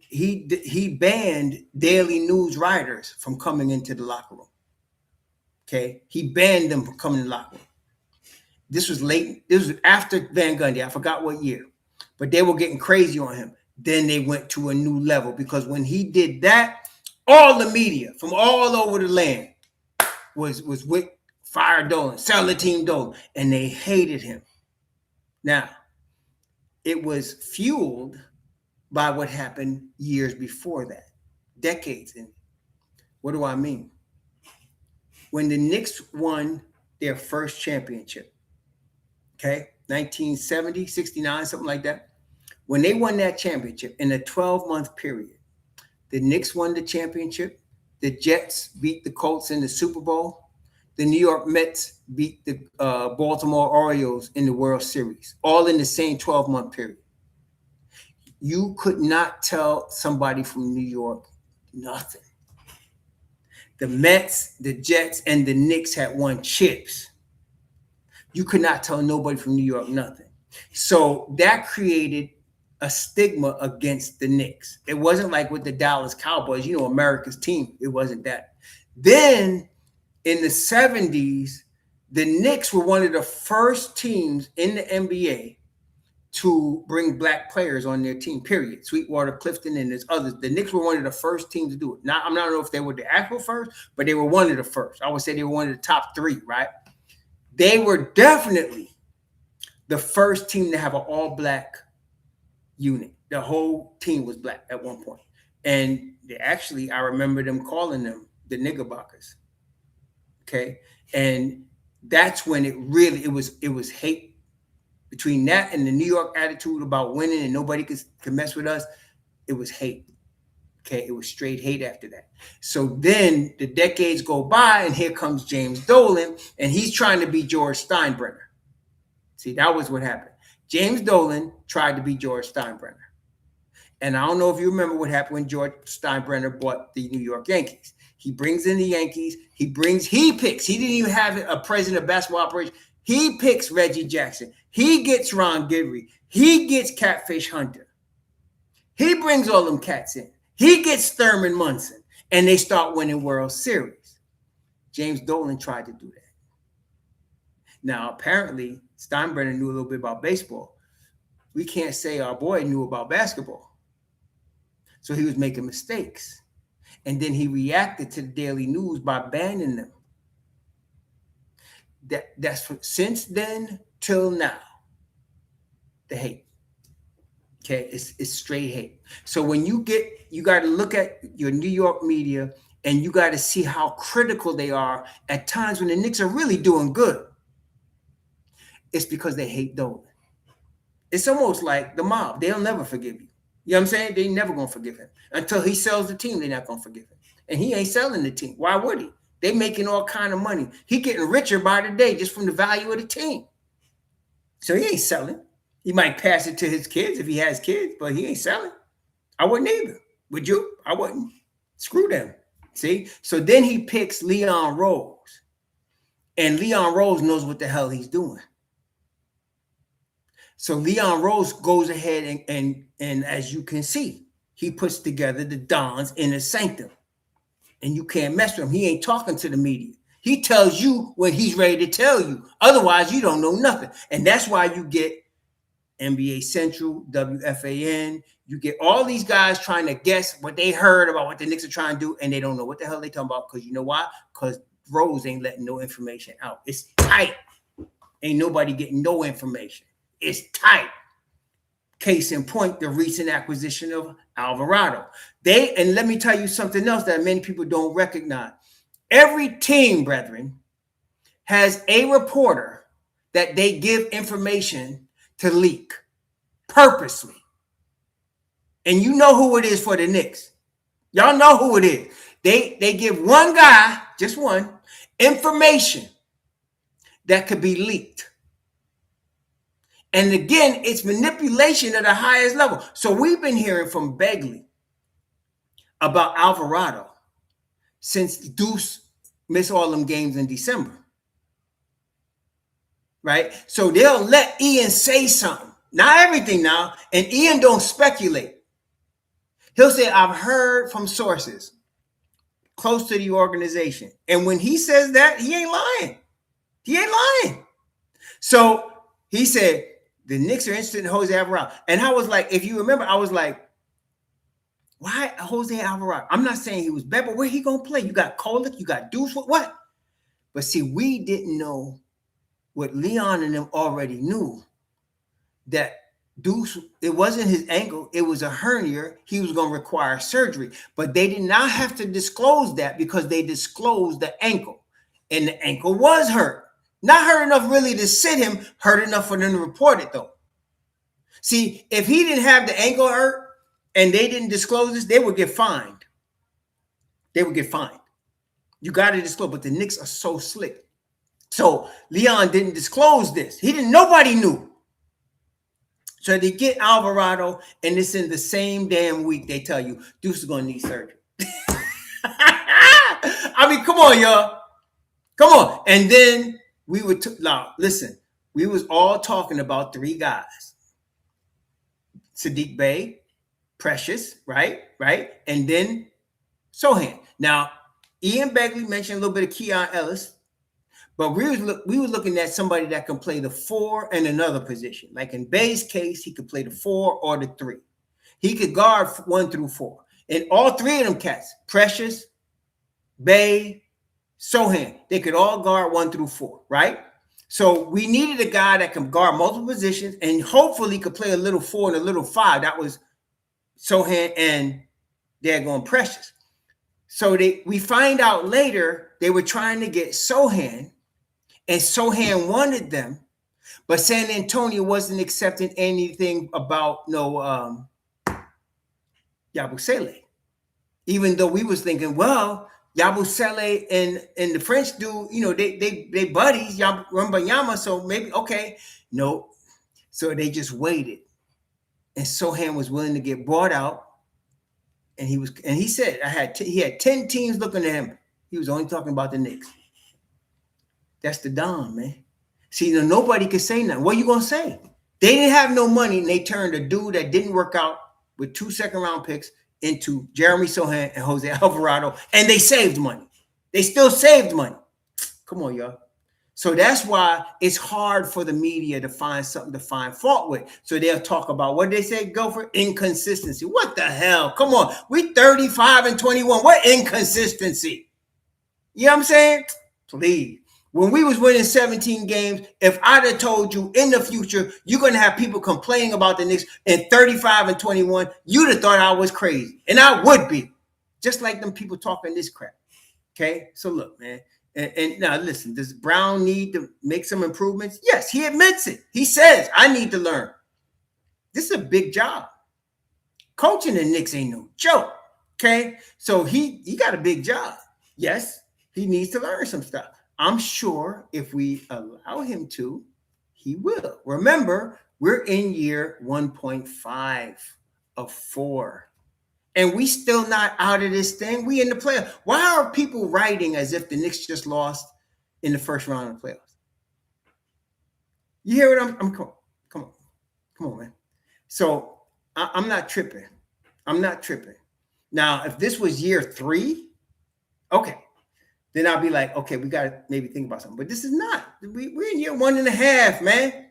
he banned Daily News writers from coming into the locker room. Okay. He banned them from coming in the locker room. This was after Van Gundy. I forgot what year, but they were getting crazy on him. Then they went to a new level, because when he did that, all the media from all over the land was with fire Dolan, sell the team Dolan, and they hated him. Now, it was fueled by what happened years before that, decades in. What do I mean? When the Knicks won their first championship, okay, 1970, 69, something like that. When they won that championship in a 12-month period, the Knicks won the championship. The Jets beat the Colts in the Super Bowl. The New York Mets beat the Baltimore Orioles in the World Series, all in the same 12-month period. You could not tell somebody from New York nothing. The Mets, the Jets, and the Knicks had won chips. You could not tell nobody from New York nothing. So that created a stigma against the Knicks. It wasn't like with the Dallas Cowboys, America's team. It wasn't that. Then in the 70s, the Knicks were one of the first teams in the NBA to bring black players on their team, period. Sweetwater, Clifton, and there's others. The Knicks were one of the first teams to do it. Now, I'm not sure if they were the actual first, but they were one of the first. I would say they were one of the top 3, right? They were definitely the first team to have an all-black unit. The whole team was black at one point. And I remember them calling them the Knickerbockers. Okay. And that's when it was hate. Between that and the New York attitude about winning and nobody could mess with us, it was hate. Okay, it was straight hate after that. So then the decades go by, and here comes James Dolan, and he's trying to be George Steinbrenner. See, that was what happened. James Dolan tried to be George Steinbrenner. And I don't know if you remember what happened when George Steinbrenner bought the New York Yankees. He brings in the Yankees. He picks. He didn't even have a president of basketball operations. He picks Reggie Jackson. He gets Ron Guidry. He gets Catfish Hunter. He brings all them cats in. He gets Thurman Munson. And they start winning World Series. James Dolan tried to do that. Now, apparently, Steinbrenner knew a little bit about baseball. We can't say our boy knew about basketball. So he was making mistakes. And then he reacted to the Daily News by banning them. That's since then till now, the hate. Okay, it's straight hate. So when you got to look at your New York media, and you got to see how critical they are at times when the Knicks are really doing good. It's because they hate Dolan. It's almost like the mob. They'll never forgive you. You know what I'm saying? They never gonna forgive him until he sells the team. They're not gonna forgive him, and he ain't selling the team. Why would he? They making all kind of money. He getting richer by the day just from the value of the team. So he ain't selling. He might pass it to his kids if he has kids, but he ain't selling. I wouldn't either. Would you? I wouldn't. Screw them. See? So then he picks Leon Rose. And Leon Rose knows what the hell he's doing. So Leon Rose goes ahead and as you can see, he puts together the Dons in a sanctum. And you can't mess with him. He ain't talking to the media. He tells you when he's ready to tell you. Otherwise, you don't know nothing. And that's why you get NBA Central, WFAN. You get all these guys trying to guess what they heard about what the Knicks are trying to do, and they don't know what the hell they talking about. Because you know why? Because Rose ain't letting no information out. It's tight. Ain't nobody getting no information. It's tight. Case in point, the recent acquisition of Alvarado. And let me tell you something else that many people don't recognize. Every team, brethren, has a reporter that they give information to leak purposely. And you know who it is for the Knicks. Y'all know who it is. They give one guy, just one, information that could be leaked. And again, it's manipulation at the highest level. So we've been hearing from Begley about Alvarado since Deuce missed all them games in December. Right? So they'll let Ian say something. Not everything now. And Ian don't speculate. He'll say, I've heard from sources close to the organization. And when he says that, he ain't lying. He ain't lying. So he said, the Knicks are interested in Jose Alvarado. And I was like, if you remember, I was like, why Jose Alvarado? I'm not saying he was bad, but where he going to play? You got Kolek, you got Deuce, what? But see, we didn't know what Leon and them already knew, that Deuce, it wasn't his ankle, it was a hernia. He was going to require surgery. But they did not have to disclose that because they disclosed the ankle. And the ankle was hurt. Not hurt enough really to sit him, hurt enough for them to report it, though. See, if he didn't have the ankle hurt and they didn't disclose this, they would get fined. They would get fined. You got to disclose, but the Knicks are so slick. So Leon didn't disclose this. Nobody knew. So they get Alvarado, and it's in the same damn week they tell you Deuce is going to need surgery. I mean, come on, y'all. Come on. And then we would, now listen, we was all talking about 3 guys. Sadiq Bey, Precious, right? And then Sohan. Now, Ian Begley mentioned a little bit of Keon Ellis, but we were looking at somebody that can play the 4 and another position. Like in Bey's case, he could play the 4 or the 3. He could guard 1 through 4. And all 3 of them cats, Precious, Bey, Sohan, they could all guard 1 through 4, right? So we needed a guy that can guard multiple positions and hopefully could play a little 4 and a little 5. That was Sohan and daggone Precious. So we find out later they were trying to get Sohan, and Sohan wanted them, but San Antonio wasn't accepting anything about no Yabusele. Even though we was thinking, well, Yabusele and the French dude, they buddies, Rumbayama, so maybe okay. No. So they just waited. And Sohan was willing to get bought out. And he said he had 10 teams looking at him. He was only talking about the Knicks. That's the Don, man. See, nobody could say nothing. What are you gonna say? They didn't have no money, and they turned a dude that didn't work out with 2 second-round picks into Jeremy Sohan and Jose Alvarado, and they saved money. They still saved money. Come on, y'all. So that's why it's hard for the media to find something to find fault with. So they'll talk about what they say, go for inconsistency. What the hell? Come on. We 35-21. What inconsistency? You know what I'm saying? Please. When we was winning 17 games, if I'd have told you in the future, you're going to have people complaining about the Knicks in 35-21, you'd have thought I was crazy. And I would be. Just like them people talking this crap. Okay? So look, man. And now listen, does Brown need to make some improvements? Yes, he admits it. He says, I need to learn. This is a big job. Coaching the Knicks ain't no joke. Okay? So he got a big job. Yes, he needs to learn some stuff. I'm sure if we allow him to, he will. Remember, we're in year 1.5 of 4. And we still not out of this thing. We in the playoffs. Why are people writing as if the Knicks just lost in the first round of the playoffs? You hear what I'm come on, man. So I'm not tripping. I'm not tripping. Now, if this was year 3, okay, then I'll be like, okay, we got to maybe think about something. But this is not. We're in year 1.5, man.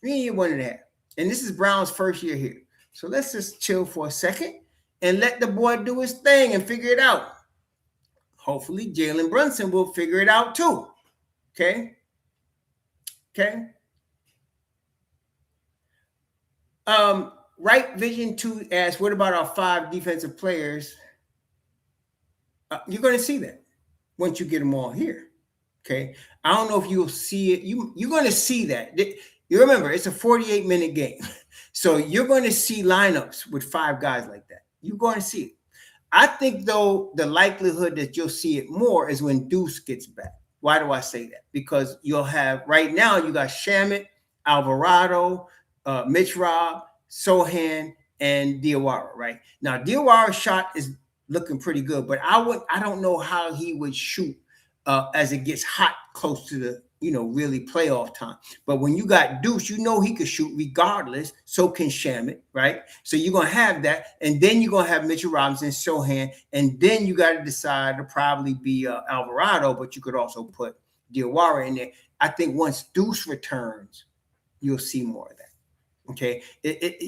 We're in year 1.5. And this is Brown's first year here. So let's just chill for a second and let the boy do his thing and figure it out. Hopefully, Jalen Brunson will figure it out too. Okay? Right Vision 2 asks, what about our 5 defensive players? You're going to see that once you get them all here. Okay? I don't know if you'll see it. You're going to see that. You remember, it's a 48-minute game. So you're going to see lineups with 5 guys like that. You're going to see it. I think, though, the likelihood that you'll see it more is when Deuce gets back. Why do I say that? Because you'll have, right now, you got Shamet, Alvarado, Mitch Robb, Sohan, and Diawara, right? Now, Diawara's shot is looking pretty good, but I don't know how he would shoot as it gets hot close to the, really playoff time. But when you got Deuce, he could shoot regardless. So can Shamet, right? So you're going to have that. And then you're going to have Mitchell Robinson, Sohan. And then you got to decide to probably be Alvarado, but you could also put Diawara in there. I think once Deuce returns, you'll see more of that. Okay.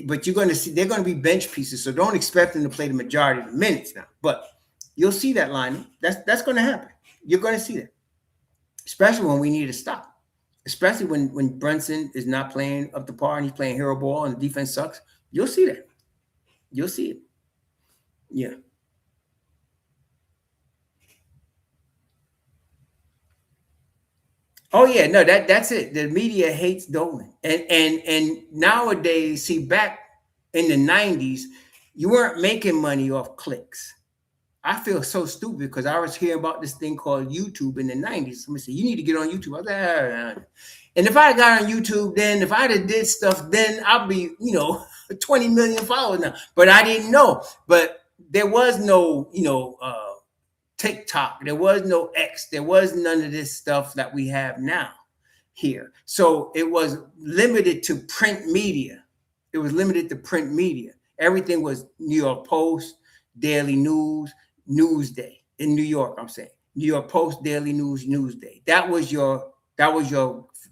But you're going to see, they're going to be bench pieces. So don't expect them to play the majority of the minutes now. But you'll see that lineup. That's going to happen. You're going to see that. Especially when we need to stop. Especially when Brunson is not playing up to par and he's playing hero ball and the defense sucks. You'll see that. You'll see it. Yeah. Oh, yeah. No, that's it. The media hates Dolan. And nowadays, see, back in the 90s, you weren't making money off clicks. I feel so stupid because I was hearing about this thing called YouTube in the 90s. Somebody said, you need to get on YouTube. I was like, and if I got on YouTube, then if I did stuff, then I'll be, 20 million followers now. But I didn't know. But there was no, TikTok. There was no X. There was none of this stuff that we have now here. So it was limited to print media. It was limited to print media. Everything was New York Post, Daily News, Newsday in New York. I'm saying New York Post, Daily News, Newsday.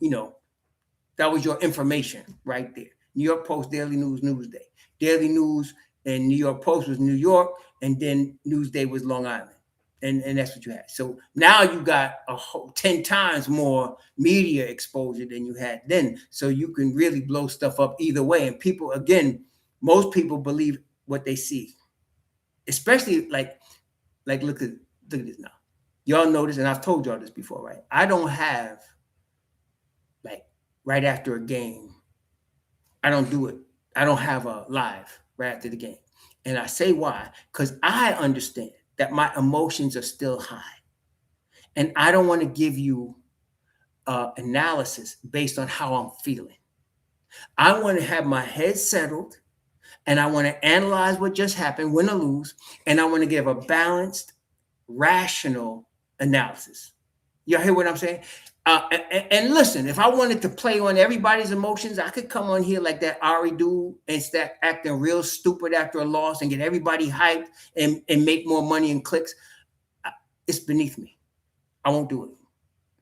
You know, that was your information right there. New York Post, Daily News, Newsday. Daily News and New York Post was New York, and then Newsday was Long Island. And that's what you had. So now you got 10 times more media exposure than you had then. So you can really blow stuff up either way. And people, again, most people believe what they see, especially like look at this now. Y'all know this, and I've told y'all this before, right? I don't have like right after a game. I don't do it. I don't have a live right after the game. And I say why? Because I understand that my emotions are still high. And I don't want to give you analysis based on how I'm feeling. I want to have my head settled, and I want to analyze what just happened, win or lose, and I want to give a balanced, rational analysis. Y'all hear what I'm saying? And listen, if I wanted to play on everybody's emotions, I could come on here like that Ari dude and start acting real stupid after a loss and get everybody hyped and make more money and clicks. It's beneath me. I won't do it.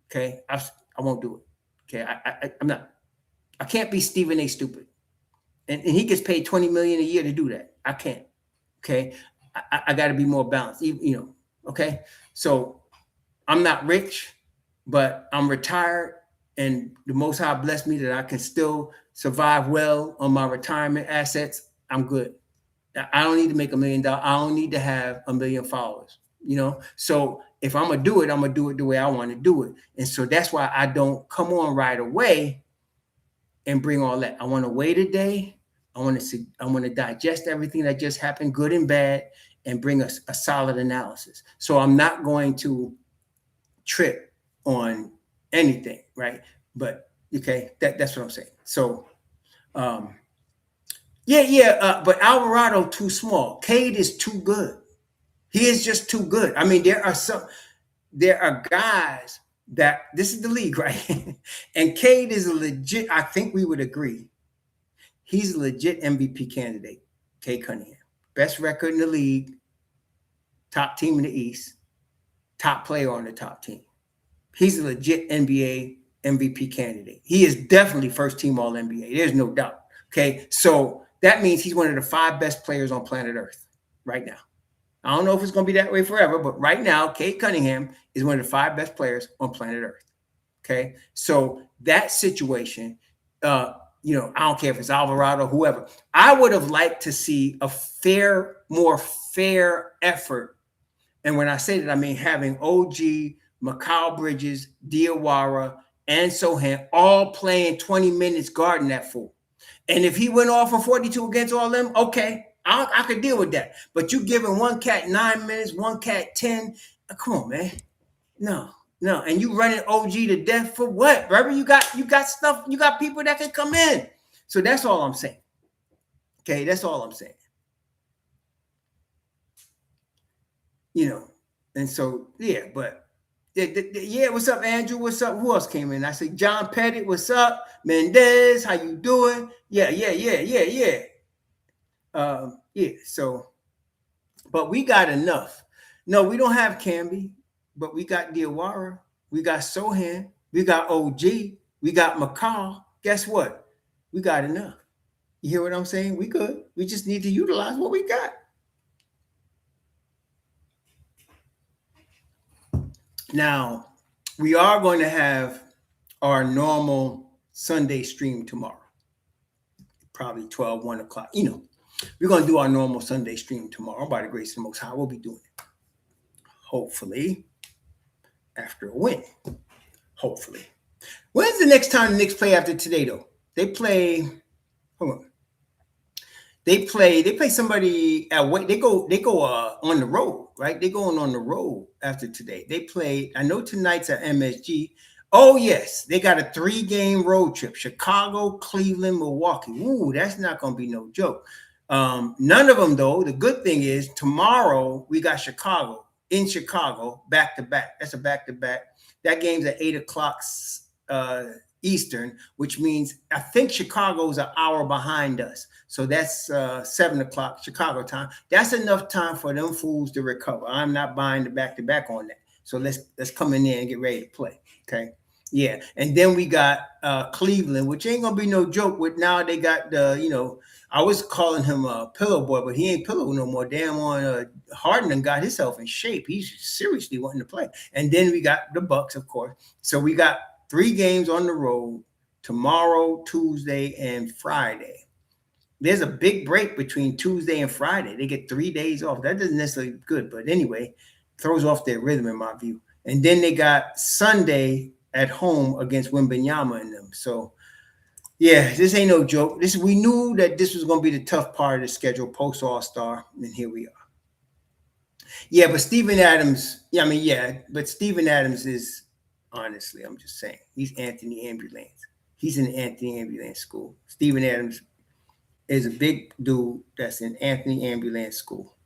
Okay, I won't do it. Okay, I'm not. I can't be Stephen A. Stupid, and he gets paid $20 million a year to do that. I can't. Okay, I got to be more balanced. You know. Okay, so I'm not rich, but I'm retired, and the Most High blessed me that I can still survive well on my retirement assets. I'm good. I don't need to make $1 million. I don't need to have 1 million followers. You know, so if I'm gonna do it, I'm gonna do it the way I want to do it, and so that's why I don't come on right away and bring all that. I want to wait a day. I want to digest everything that just happened, good and bad, and bring a solid analysis. So I'm not going to trip on anything, right? But okay, that's what I'm saying. So, but Alvarado too small. Cade is too good. He is just too good. I mean, there are guys that this is the league, right? And Cade is a legit. I think we would agree. He's a legit MVP candidate. Cade Cunningham, best record in the league, top team in the East, top player on the top team. He's a legit NBA MVP candidate. He is definitely first team All NBA. There's no doubt. Okay, so that means he's one of the 5 best players on planet Earth right now. I don't know if it's going to be that way forever, but right now, Cade Cunningham is one of the 5 best players on planet Earth. Okay, so that situation, I don't care if it's Alvarado, whoever. I would have liked to see a more fair effort. And when I say that, I mean having OG, Mikal Bridges, Diawara, and Sohan all playing 20 minutes guarding that fool. And if he went off for 42 against all them, okay, I could deal with that. But you giving one cat 9 minutes, one cat 10. Come on, man. No. And you running OG to death for what? Remember, you got stuff, you got people that can come in. So that's all I'm saying. Okay, that's all I'm saying. And so, but what's up, Andrew? What's up? Who else came in? I said, John Pettit, what's up? Mendez, how you doing? Yeah. So, but we got enough. No, we don't have Camby, but we got Diawara, we got Sohan, we got OG, we got Mikal. Guess what? We got enough. You hear what I'm saying? We good. We just need to utilize what we got. Now, we are going to have our normal Sunday stream tomorrow. Probably 12, 1 o'clock. We're going to do our normal Sunday stream tomorrow. By the grace of the Most High, we'll be doing it. Hopefully, after a win. Hopefully. When's the next time the Knicks play after today, though? They play. Hold on. They play somebody at Wake. They go on the road, right? They're going on the road after today. They play. I know tonight's at MSG. Oh yes, they got a 3-game road trip: Chicago, Cleveland, Milwaukee. Ooh, that's not going to be no joke. None of them though. The good thing is tomorrow we got Chicago in Chicago back to back. That's a back to back. That game's at 8 o'clock Eastern, which means I think Chicago's an hour behind us. So that's 7 o'clock Chicago time. That's enough time for them fools to recover. I'm not buying the back to back on that. So let's come in there and get ready to play. Okay. Yeah. And then we got Cleveland, which ain't gonna be no joke. With now they got I was calling him a pillow boy, but he ain't pillow no more. Damn on Harden got himself in shape. He's seriously wanting to play. And then we got the Bucks, of course. So we got 3 games on the road tomorrow, Tuesday, and Friday. There's a big break between Tuesday and Friday. They get 3 days off. That doesn't necessarily good, but anyway, throws off their rhythm in my view. And then they got Sunday at home against Wembanyama and them. So yeah, this ain't no joke. We knew that this was going to be the tough part of the schedule post All-Star, and here we are. Yeah, but Steven Adams. But Steven Adams is, honestly, I'm just saying, he's Anthony Ambulance. He's in the Anthony Ambulance school. Steven Adams is a big dude that's in Anthony Ambulance school.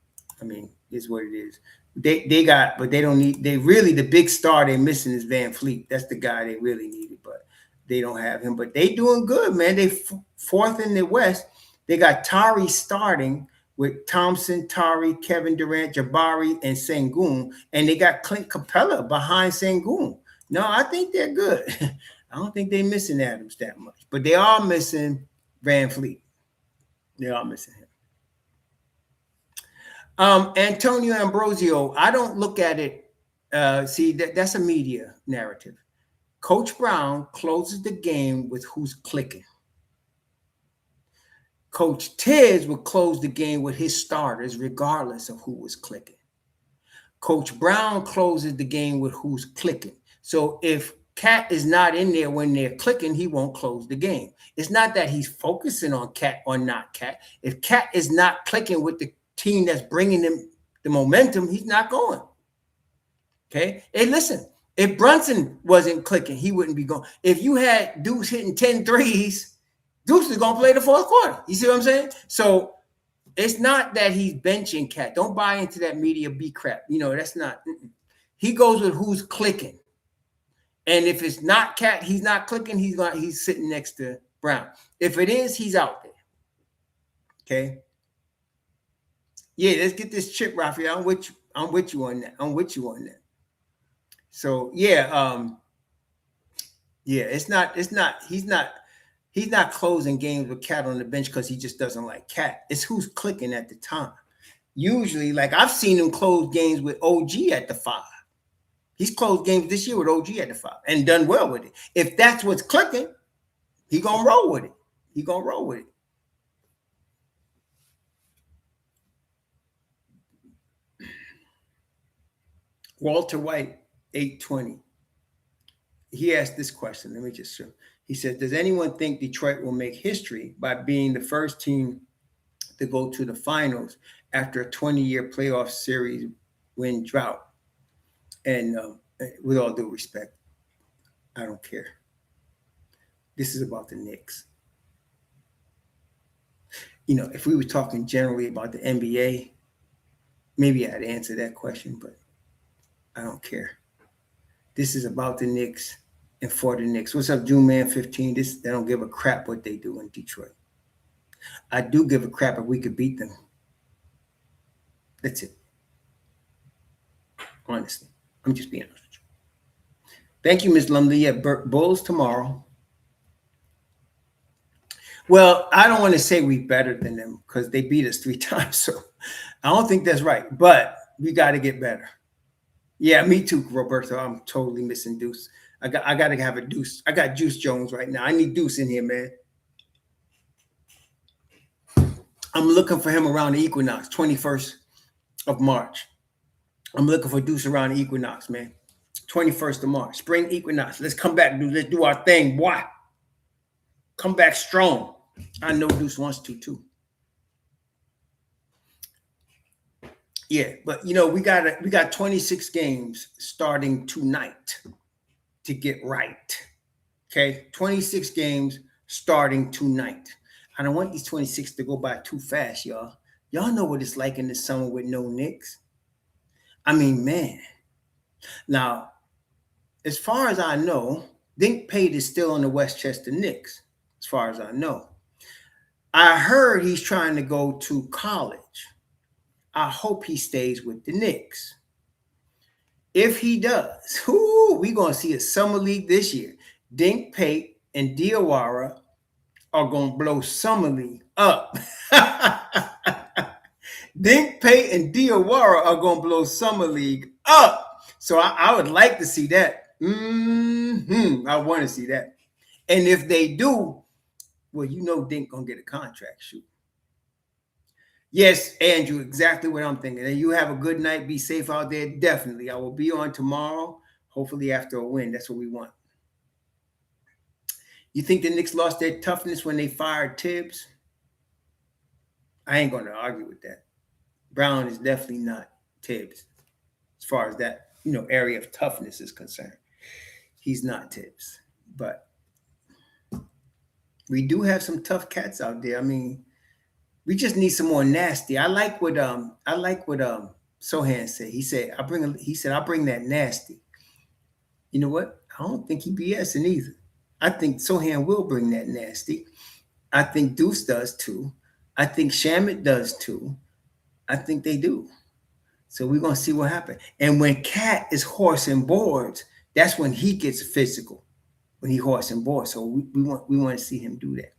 I mean, is what it is. But they don't need. They really, the big star they're missing is Van Fleet. That's the guy they really needed, but they don't have him. But they doing good, man. They fourth in the West. They got Tari starting with Thompson, Tari, Kevin Durant, Jabari, and Sengun, and they got Clint Capella behind Sengun. No, I think they're good. I don't think they're missing Adams that much, but they are missing Van Fleet. They are missing him. Antonio Ambrosio, I don't look at it. See, that's a media narrative. Coach Brown closes the game with who's clicking. Coach Tiz would close the game with his starters, regardless of who was clicking. Coach Brown closes the game with who's clicking. So if Cat is not in there when they're clicking, he won't close the game. It's not that he's focusing on Cat or not Cat. If Cat is not clicking with the team that's bringing him the momentum, he's not going. Okay? Hey, listen, if Brunson wasn't clicking, he wouldn't be going. If you had Deuce hitting 10 threes, Deuce is going to play the fourth quarter. You see what I'm saying? So it's not that he's benching Cat. Don't buy into that media B crap. That's not. He goes with who's clicking. And if it's not Cat, he's not clicking, he's sitting next to Brown. If it is, he's out there. Okay. Yeah, let's get this chip, Rafael. I'm with you on that. So yeah, he's not closing games with Cat on the bench because he just doesn't like Cat. It's who's clicking at the time. Usually, like I've seen him close games with OG at the 5. He's closed games this year with OG at the 5 and done well with it. If that's what's clicking, he's gonna roll with it. Walter White, 820. He asked this question. Let me just show. He said, does anyone think Detroit will make history by being the first team to go to the finals after a 20-year playoff series win drought? And with all due respect, I don't care. This is about the Knicks. If we were talking generally about the NBA, maybe I'd answer that question, but I don't care. This is about the Knicks and for the Knicks. What's up, June Man 15? They don't give a crap what they do in Detroit. I do give a crap if we could beat them. That's it. Honestly, I'm just being honest with you. Thank you, Ms. Lumley. Yeah, Bulls tomorrow. Well, I don't want to say we better than them because they beat us 3 times. So I don't think that's right. But we got to get better. Yeah, me too, Roberto. I'm totally missing Deuce. I got to have a Deuce. I got Juice Jones right now. I need Deuce in here, man. I'm looking for him around the equinox, 21st of March. I'm looking for Deuce around the equinox, man. 21st of March, spring equinox. Let's come back, dude. Let's do our thing. Boy, come back strong. I know Deuce wants to too. Yeah, but we got 26 games starting tonight to get right. Okay, 26 games starting tonight. I don't want these 26 to go by too fast, y'all. Y'all know what it's like in the summer with no Knicks. I mean, man. Now, as far as I know, Dink Pate is still on the Westchester Knicks, as far as I know. I heard he's trying to go to college. I hope he stays with the Knicks. If he does, we're going to see a summer league this year. Dink Pate and Diawara are going to blow summer league up. Dink Pate and Diawara are going to blow summer league up. So I would like to see that. I want to see that. And if they do, well, you know Dink going to get a contract, shoot. Yes, Andrew, exactly what I'm thinking. And you have a good night. Be safe out there. Definitely. I will be on tomorrow, hopefully after a win. That's what we want. You think the Knicks lost their toughness when they fired Tibbs? I ain't going to argue with that. Brown is definitely not Tibbs as far as that, area of toughness is concerned. He's not Tibbs. But we do have some tough cats out there. I mean, we just need some more nasty. I like what Sohan said. He said, I'll bring that nasty. You know what? I don't think he BSing either. I think Sohan will bring that nasty. I think Deuce does too. I think Shamit does too. I think they do. So we're gonna see what happens. And when Cat is horsing boards, that's when he gets physical. When he horsing boards. So we want to see him do that.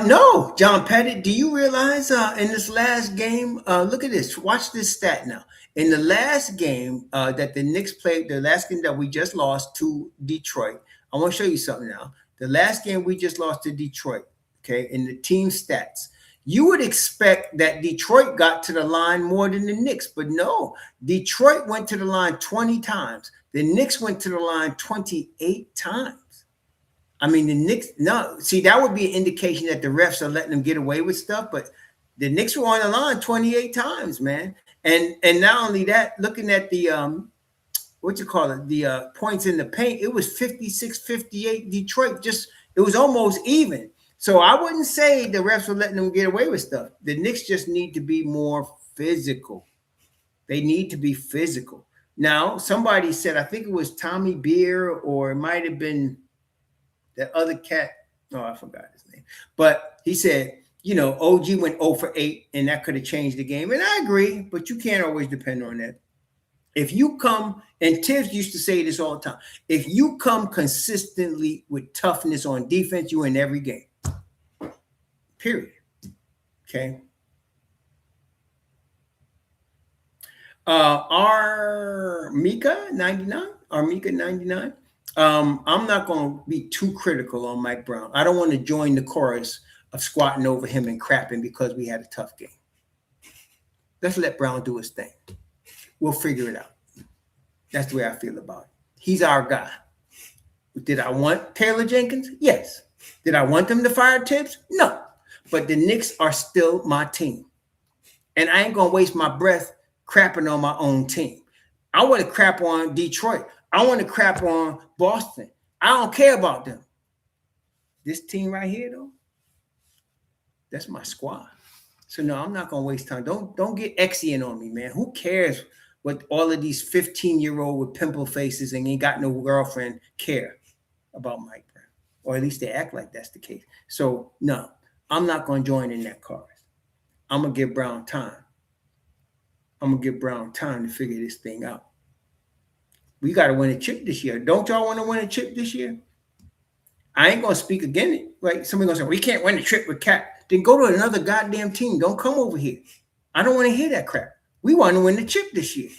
No, John Pettit, do you realize in this last game, look at this, watch this stat now. In the last game that the Knicks played, the last game that we just lost to Detroit, I want to show you something now. The last game we just lost to Detroit, okay, in the team stats, you would expect that Detroit got to the line more than the Knicks, but no, Detroit went to the line 20 times. The Knicks went to the line 28 times. I mean, the Knicks, no, see, that would be an indication that the refs are letting them get away with stuff, but the Knicks were on the line 28 times, man. And not only that, looking at the, the points in the paint, it was 56-58 Detroit. It was almost even. So I wouldn't say the refs were letting them get away with stuff. The Knicks just need to be more physical. They need to be physical. Now, somebody said, I think it was Tommy Beer, or it might have been that other cat, I forgot his name. But he said, OG went 0 for 8, and that could have changed the game. And I agree, but you can't always depend on that. If you come, and Tibbs used to say this all the time, if you come consistently with toughness on defense, you win every game. Period. Okay. Mika 99. I'm not going to be too critical on Mike Brown. I don't want to join the chorus of squatting over him and crapping because we had a tough game. Let's let Brown do his thing. We'll figure it out. That's the way I feel about it. He's our guy. Did I want Taylor Jenkins? Yes. Did I want them to fire Tibbs? No. But the Knicks are still my team. And I ain't going to waste my breath crapping on my own team. I want to crap on Detroit. I want to crap on Boston. I don't care about them. This team right here, though, that's my squad. So, no, I'm not going to waste time. Don't get Exian on me, man. Who cares what all of these 15-year-old with pimple faces and ain't got no girlfriend care about Mike Brown? Or at least they act like that's the case. So, no, I'm not going to join in that chorus. I'm going to give Brown time. I'm going to give Brown time to figure this thing out. We got to win a chip this year. Don't y'all want to win a chip this year? I ain't going to speak against it. Like, somebody going to say, we can't win the chip with Cat. Then go to another goddamn team. Don't come over here. I don't want to hear that crap. We want to win the chip this year.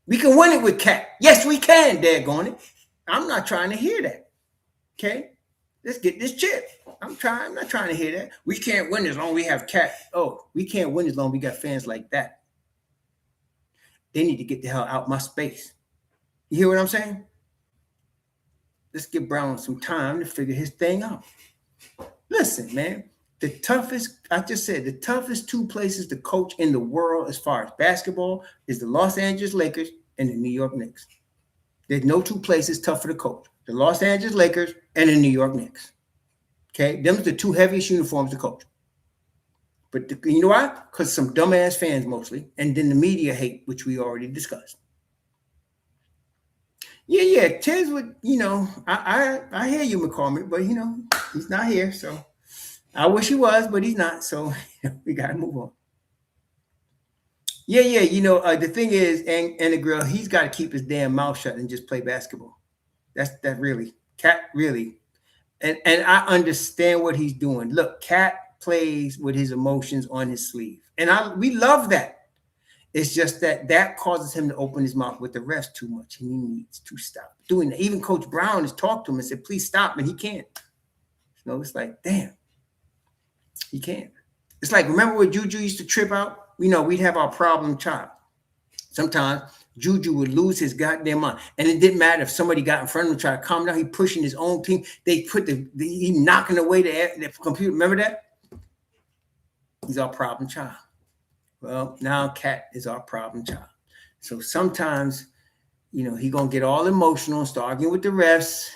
We can win it with Cat. Yes, we can, daggone it. I'm not trying to hear that. Okay? Let's get this chip. I'm not trying to hear that. We can't win as long as we have Cat. Oh, we can't win as long as we got fans like that. They need to get the hell out my space. You hear what I'm saying? Let's give Brown some time to figure his thing out. Listen, man, the toughest two places to coach in the world as far as basketball is the Los Angeles Lakers and the New York Knicks. There's no two places tougher to coach. The Los Angeles Lakers and the New York Knicks. Okay? Them's the two heaviest uniforms to coach. But you know why? Because some dumbass fans mostly, and then the media hate, which we already discussed. Yeah. Tiz would, I hear you, McCormick, but he's not here, so I wish he was, but he's not. So we gotta move on. Yeah. The thing is, and the girl, he's got to keep his damn mouth shut and just play basketball. That really, Cat really, and I understand what he's doing. Look, Cat plays with his emotions on his sleeve, and we love that. It's just that causes him to open his mouth with the refs too much, and he needs to stop doing that. Even Coach Brown has talked to him and said, "Please stop," and he can't. It's like, damn, he can't. It's like, remember when Juju used to trip out? We'd have our problem child. Sometimes Juju would lose his goddamn mind, and it didn't matter if somebody got in front of him, try to calm down. He pushing his own team. They put he knocking away the computer. Remember that? He's our problem child. Well, now Cat is our problem child. So sometimes, he gonna get all emotional and start arguing with the refs,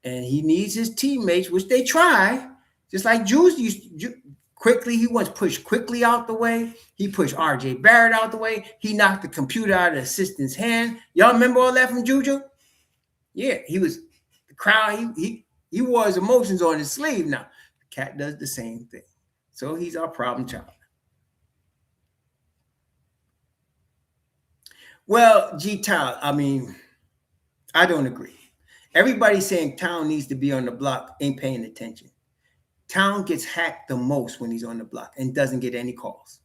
and he needs his teammates, which they try. Just like Juice used to, quickly, he once pushed quickly out the way. He pushed R.J. Barrett out the way. He knocked the computer out of the assistant's hand. Y'all remember all that from Juju? Yeah, he was the crowd. He wore his emotions on his sleeve. Now, Cat does the same thing. So he's our problem child. Well, G-Town, I don't agree. Everybody saying Town needs to be on the block ain't paying attention. Town gets hacked the most when he's on the block and doesn't get any calls.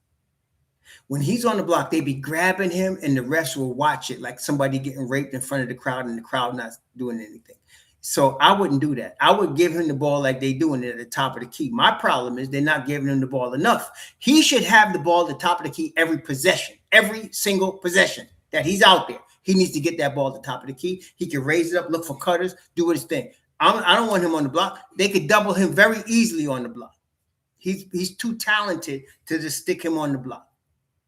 When he's on the block, they be grabbing him and the refs will watch it like somebody getting raped in front of the crowd and the crowd not doing anything. So I wouldn't do that. I would give him the ball like they doing it at the top of the key. My problem is they're not giving him the ball enough. He should have the ball at the top of the key every possession, every single possession that he's out there. He needs to get that ball at the top of the key. He can raise it up, look for cutters, do his thing. I don't want him on the block. They could double him very easily on the block. He's too talented to just stick him on the block.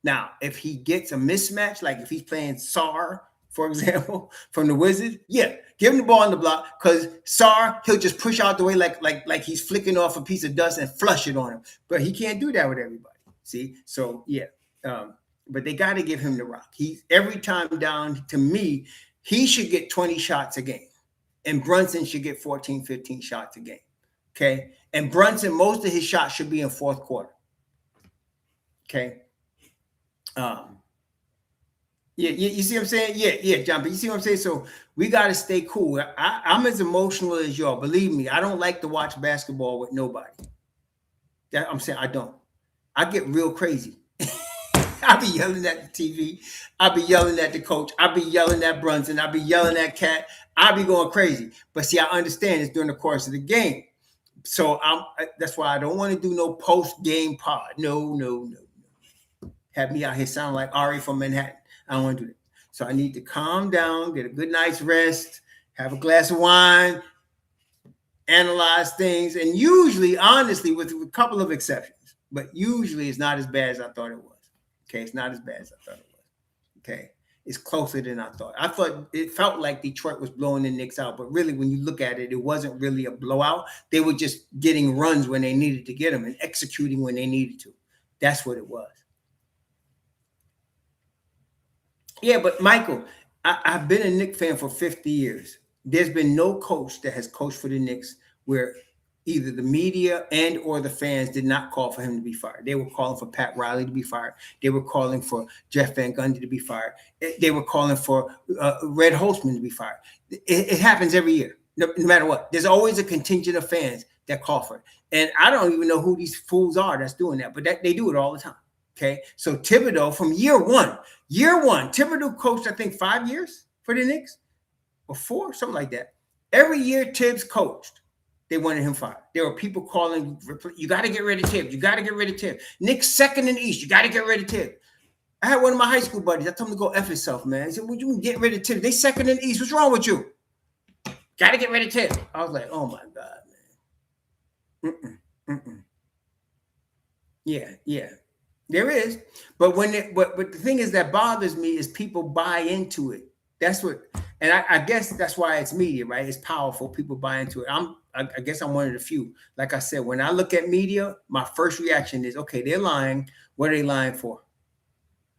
Now, if he gets a mismatch, like if he's playing Sar, for example, from the Wizards, yeah, give him the ball on the block because Sar, he'll just push out the way like he's flicking off a piece of dust and flush it on him. But he can't do that with everybody. See? So, yeah. But they got to give him the rock. Every time down, to me, he should get 20 shots a game. And Brunson should get 14, 15 shots a game. Okay? And Brunson, most of his shots should be in fourth quarter. Okay? You see what I'm saying? Yeah, John, but you see what I'm saying? So we got to stay cool. I'm as emotional as y'all. Believe me, I don't like to watch basketball with nobody. I'm saying I don't. I get real crazy. I be yelling at the TV. I be yelling at the coach. I be yelling at Brunson. I be yelling at Cat. I be going crazy. But see, I understand it's during the course of the game. So that's why I don't want to do no post-game pod. No. Have me out here sound like Ari from Manhattan. I don't want to do that. So I need to calm down, get a good night's rest, have a glass of wine, analyze things. And usually, honestly, with a couple of exceptions, but usually it's not as bad as I thought it was. Okay, it's not as bad as I thought it was. Okay, it's closer than I thought. I thought it felt like Detroit was blowing the Knicks out, but really, when you look at it, it wasn't really a blowout. They were just getting runs when they needed to get them and executing when they needed to. That's what it was. Yeah, but Michael, I've been a Knicks fan for 50 years. There's been no coach that has coached for the Knicks where either the media and or the fans did not call for him to be fired. They were calling for Pat Riley to be fired. They were calling for Jeff Van Gundy to be fired. They were calling for Red Holtzman to be fired. It happens every year, no matter what. There's always a contingent of fans that call for it. And I don't even know who these fools are that's doing that, but they do it all the time. Okay, so Thibodeau from year one, Thibodeau coached, I think, 5 years for the Knicks or 4, something like that. Every year Tibbs coached, they wanted him fired. There were people calling, you got to get rid of Tibbs. You got to get rid of Tibbs. Knicks second in the East. You got to get rid of Tibbs. I had one of my high school buddies. I told him to go F himself, man. I said, would you get rid of Tibbs? They second in the East. What's wrong with you? Got to get rid of Tibbs. I was like, oh, my God, man. Yeah. There is. But but the thing is that bothers me is people buy into it. That's what, and I guess that's why it's media, right? It's powerful. People buy into it. I guess I'm one of the few. Like I said, when I look at media, my first reaction is, okay, they're lying. What are they lying for?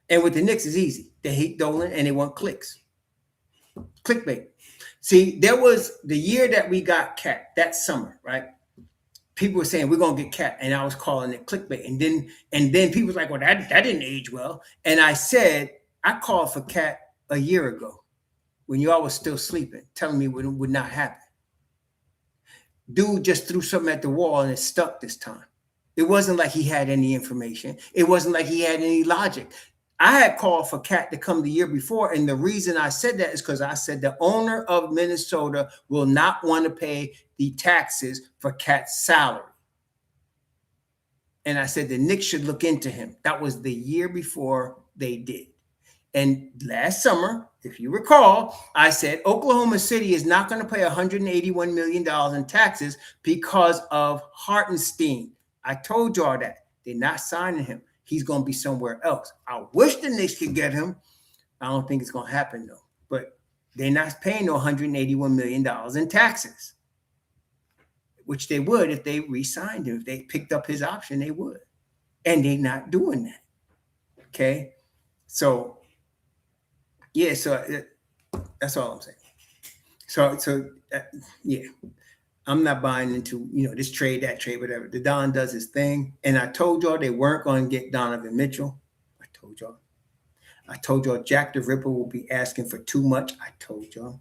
And with the Knicks, it's easy. They hate Dolan and they want clicks. Clickbait. See, there was the year that we got Cat, that summer, right? People were saying we're gonna get Cat, and I was calling it clickbait. And then people was like, well, that didn't age well. And I said, I called for Cat a year ago when y'all was still sleeping, telling me it would not happen. Dude just threw something at the wall and it stuck this time. It wasn't like he had any information. It wasn't like he had any logic. I had called for Cat to come the year before, and the reason I said that is because I said the owner of Minnesota will not want to pay the taxes for Cat's salary. And I said the Knicks should look into him. That was the year before they did. And last summer, if you recall, I said Oklahoma City is not going to pay $181 million in taxes because of Hartenstein. I told y'all that. They're not signing him. He's going to be somewhere else. I wish the Knicks could get him. I don't think it's going to happen, though. But they're not paying no $181 million in taxes, which they would if they re-signed him. If they picked up his option, they would. And they're not doing that. Okay? So, yeah, so that's all I'm saying. So yeah, I'm not buying into, this trade, that trade, whatever. The Don does his thing. And I told y'all they weren't going to get Donovan Mitchell. I told y'all Jack the Ripper will be asking for too much. I told y'all.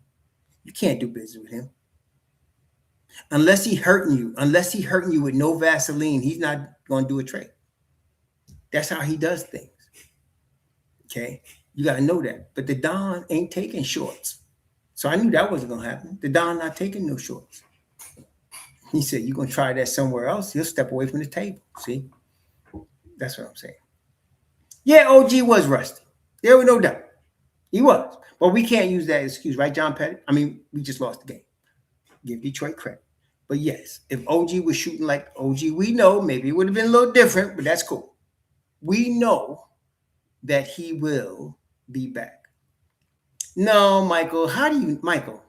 You can't do business with him. Unless he's hurting you with no Vaseline, he's not going to do a trade. That's how he does things. Okay? You got to know that. But the Don ain't taking shorts. So I knew that wasn't going to happen. The Don not taking no shorts. He said, you're going to try that somewhere else, he'll step away from the table. See? That's what I'm saying. Yeah, OG was rusty. There was no doubt. He was. But we can't use that excuse, right, John Pettit? I mean, we just lost the game. Give Detroit credit. But yes, if OG was shooting like OG, we know maybe it would have been a little different, but that's cool. We know that he will be back. No, Michael, Michael,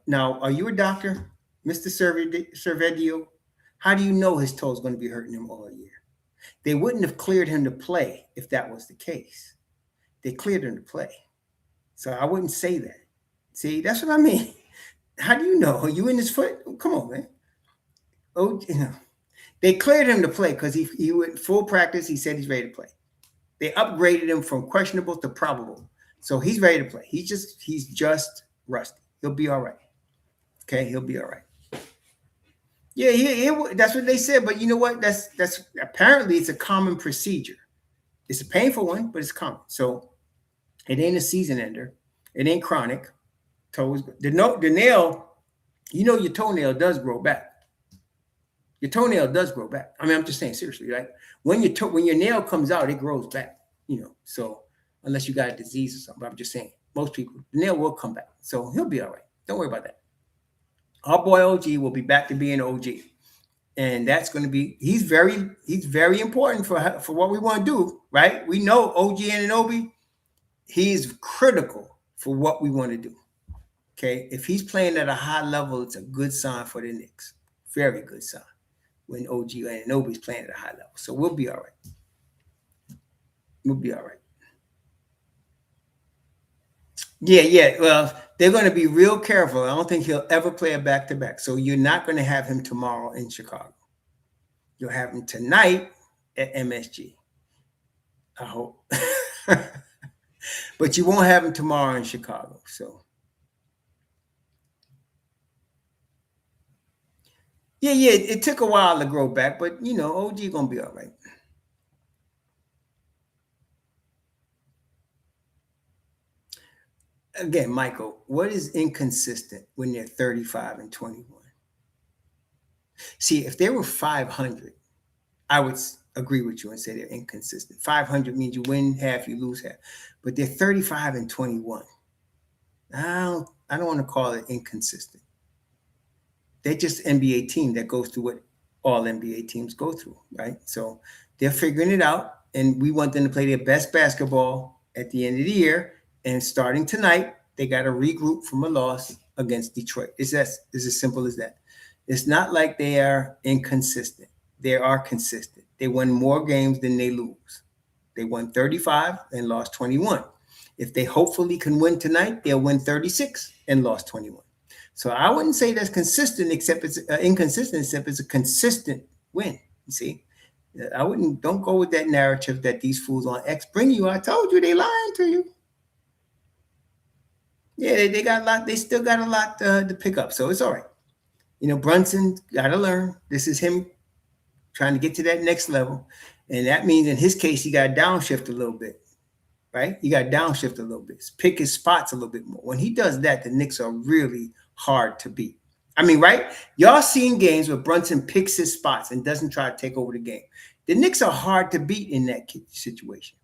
now, are you a doctor, Mr. Cervedio? How do you know his toe is going to be hurting him all year? They wouldn't have cleared him to play if that was the case. They cleared him to play. So I wouldn't say that. See, that's what I mean. How do you know? Are you in his foot? Come on, man. Oh, they cleared him to play because he went full practice. He said he's ready to play. They upgraded him from questionable to probable. So he's ready to play. He's just rusty. He'll be all right. Okay, he'll be all right. Yeah, that's what they said. But you know what? That's apparently it's a common procedure. It's a painful one, but it's common. So it ain't a season ender. It ain't chronic. The nail, your toenail does grow back. Your toenail does grow back. I mean, I'm just saying seriously, right? When your nail comes out, it grows back. So unless you got a disease or something, but I'm just saying, most people, the nail will come back. So he'll be all right. Don't worry about that. Our boy OG will be back to being OG. And that's going to be, he's very important for what we want to do, right? We know OG Anunoby, he's critical for what we want to do. Okay. If he's playing at a high level, it's a good sign for the Knicks. Very good sign when OG Anunoby's playing at a high level. So we'll be all right. We'll be all right. Yeah. Well, they're going to be real careful. I don't think he'll ever play a back-to-back. So you're not going to have him tomorrow in Chicago. You'll have him tonight at MSG. I hope. But you won't have him tomorrow in Chicago. So. Yeah. It took a while to grow back, but, OG going to be all right. Again, Michael, what is inconsistent when they're 35 and 21? See, if they were 500, I would agree with you and say they're inconsistent. 500 means you win half, you lose half. But they're 35 and 21. I don't want to call it inconsistent. They're just an NBA team that goes through what all NBA teams go through, right? So they're figuring it out, and we want them to play their best basketball at the end of the year. And starting tonight, they got to regroup from a loss against Detroit. It's as simple as that. It's not like they are inconsistent. They are consistent. They won more games than they lose. They won 35 and lost 21. If they hopefully can win tonight, they'll win 36 and lost 21. So I wouldn't say that's consistent, except it's inconsistent, except it's a consistent win. You see, I wouldn't. Don't go with that narrative that these fools on X bring you. I told you they lying to you. Yeah, they got a lot. They still got a lot to pick up, so it's all right. Brunson got to learn. This is him trying to get to that next level, and that means in his case he got to downshift a little bit, right? He got to downshift a little bit, pick his spots a little bit more. When he does that, the Knicks are really hard to beat. I mean, right? Y'all seen games where Brunson picks his spots and doesn't try to take over the game. The Knicks are hard to beat in that situation.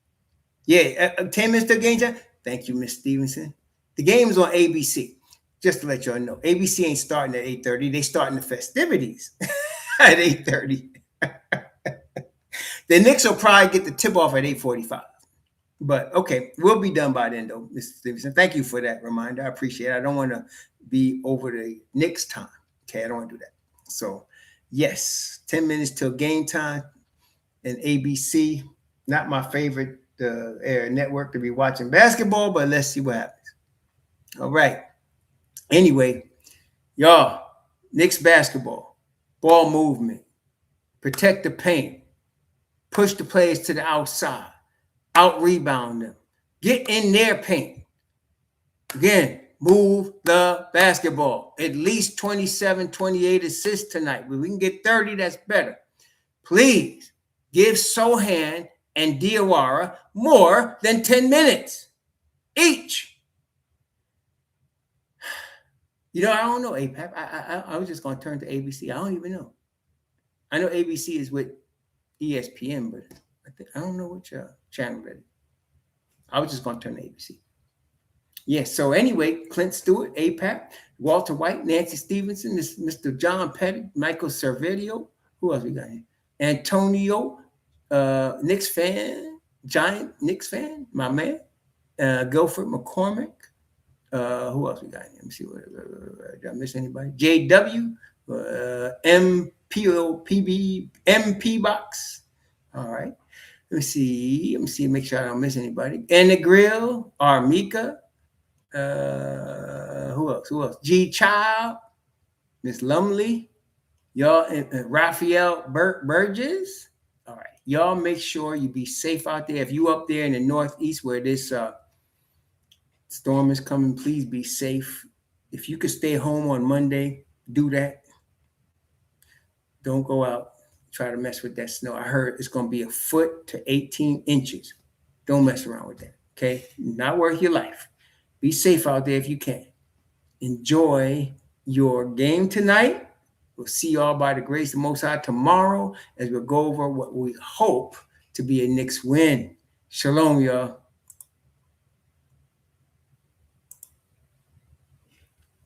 Yeah, 10 minutes to game time. Thank you, Miss Stevenson. The game is on ABC. Just to let y'all know, ABC ain't starting at 8:30. They starting the festivities at 8:30. The Knicks will probably get the tip off at 8:45. But okay, we'll be done by then, though, Mr. Stevenson. Thank you for that reminder. I appreciate it. I don't want to be over the Knicks time. Okay, I don't want to do that. So, yes, 10 minutes till game time and ABC. Not my favorite air network to be watching basketball, but let's see what happens. All right. Anyway, y'all, Knicks basketball, ball movement, protect the paint, push the players to the outside, out rebound them, get in their paint. Again, move the basketball. At least 27, 28 assists tonight. If we can get 30, that's better. Please give Sohan and Diawara more than 10 minutes each. I don't know, APAP. I was just going to turn to ABC. I don't even know. I know ABC is with ESPN, but I don't know which channel that is. I was just going to turn to ABC. Yes, so anyway, Clint Stewart, APAP, Walter White, Nancy Stevenson, Mr. John Petty, Michael Serverio. Who else we got here? Antonio, Knicks fan, giant Knicks fan, my man. Guilford McCormick. Who else we got here? Let me see. Did I miss anybody? JW, MPOPB, MP Box. All right. Let me see. Make sure I don't miss anybody. And the Grill, Armika. Who else? G Child, Miss Lumley, y'all, Raphael Burgess. All right. Y'all make sure you be safe out there. If you up there in the Northeast where this storm is coming, please be safe. If you could stay home on Monday, do that. Don't go out, try to mess with that snow. I heard it's going to be 1 foot to 18 inches. Don't mess around with that, okay? Not worth your life. Be safe out there if you can. Enjoy your game tonight. We'll see y'all by the grace of the Most High tomorrow as we'll go over what we hope to be a Knicks win. Shalom, y'all.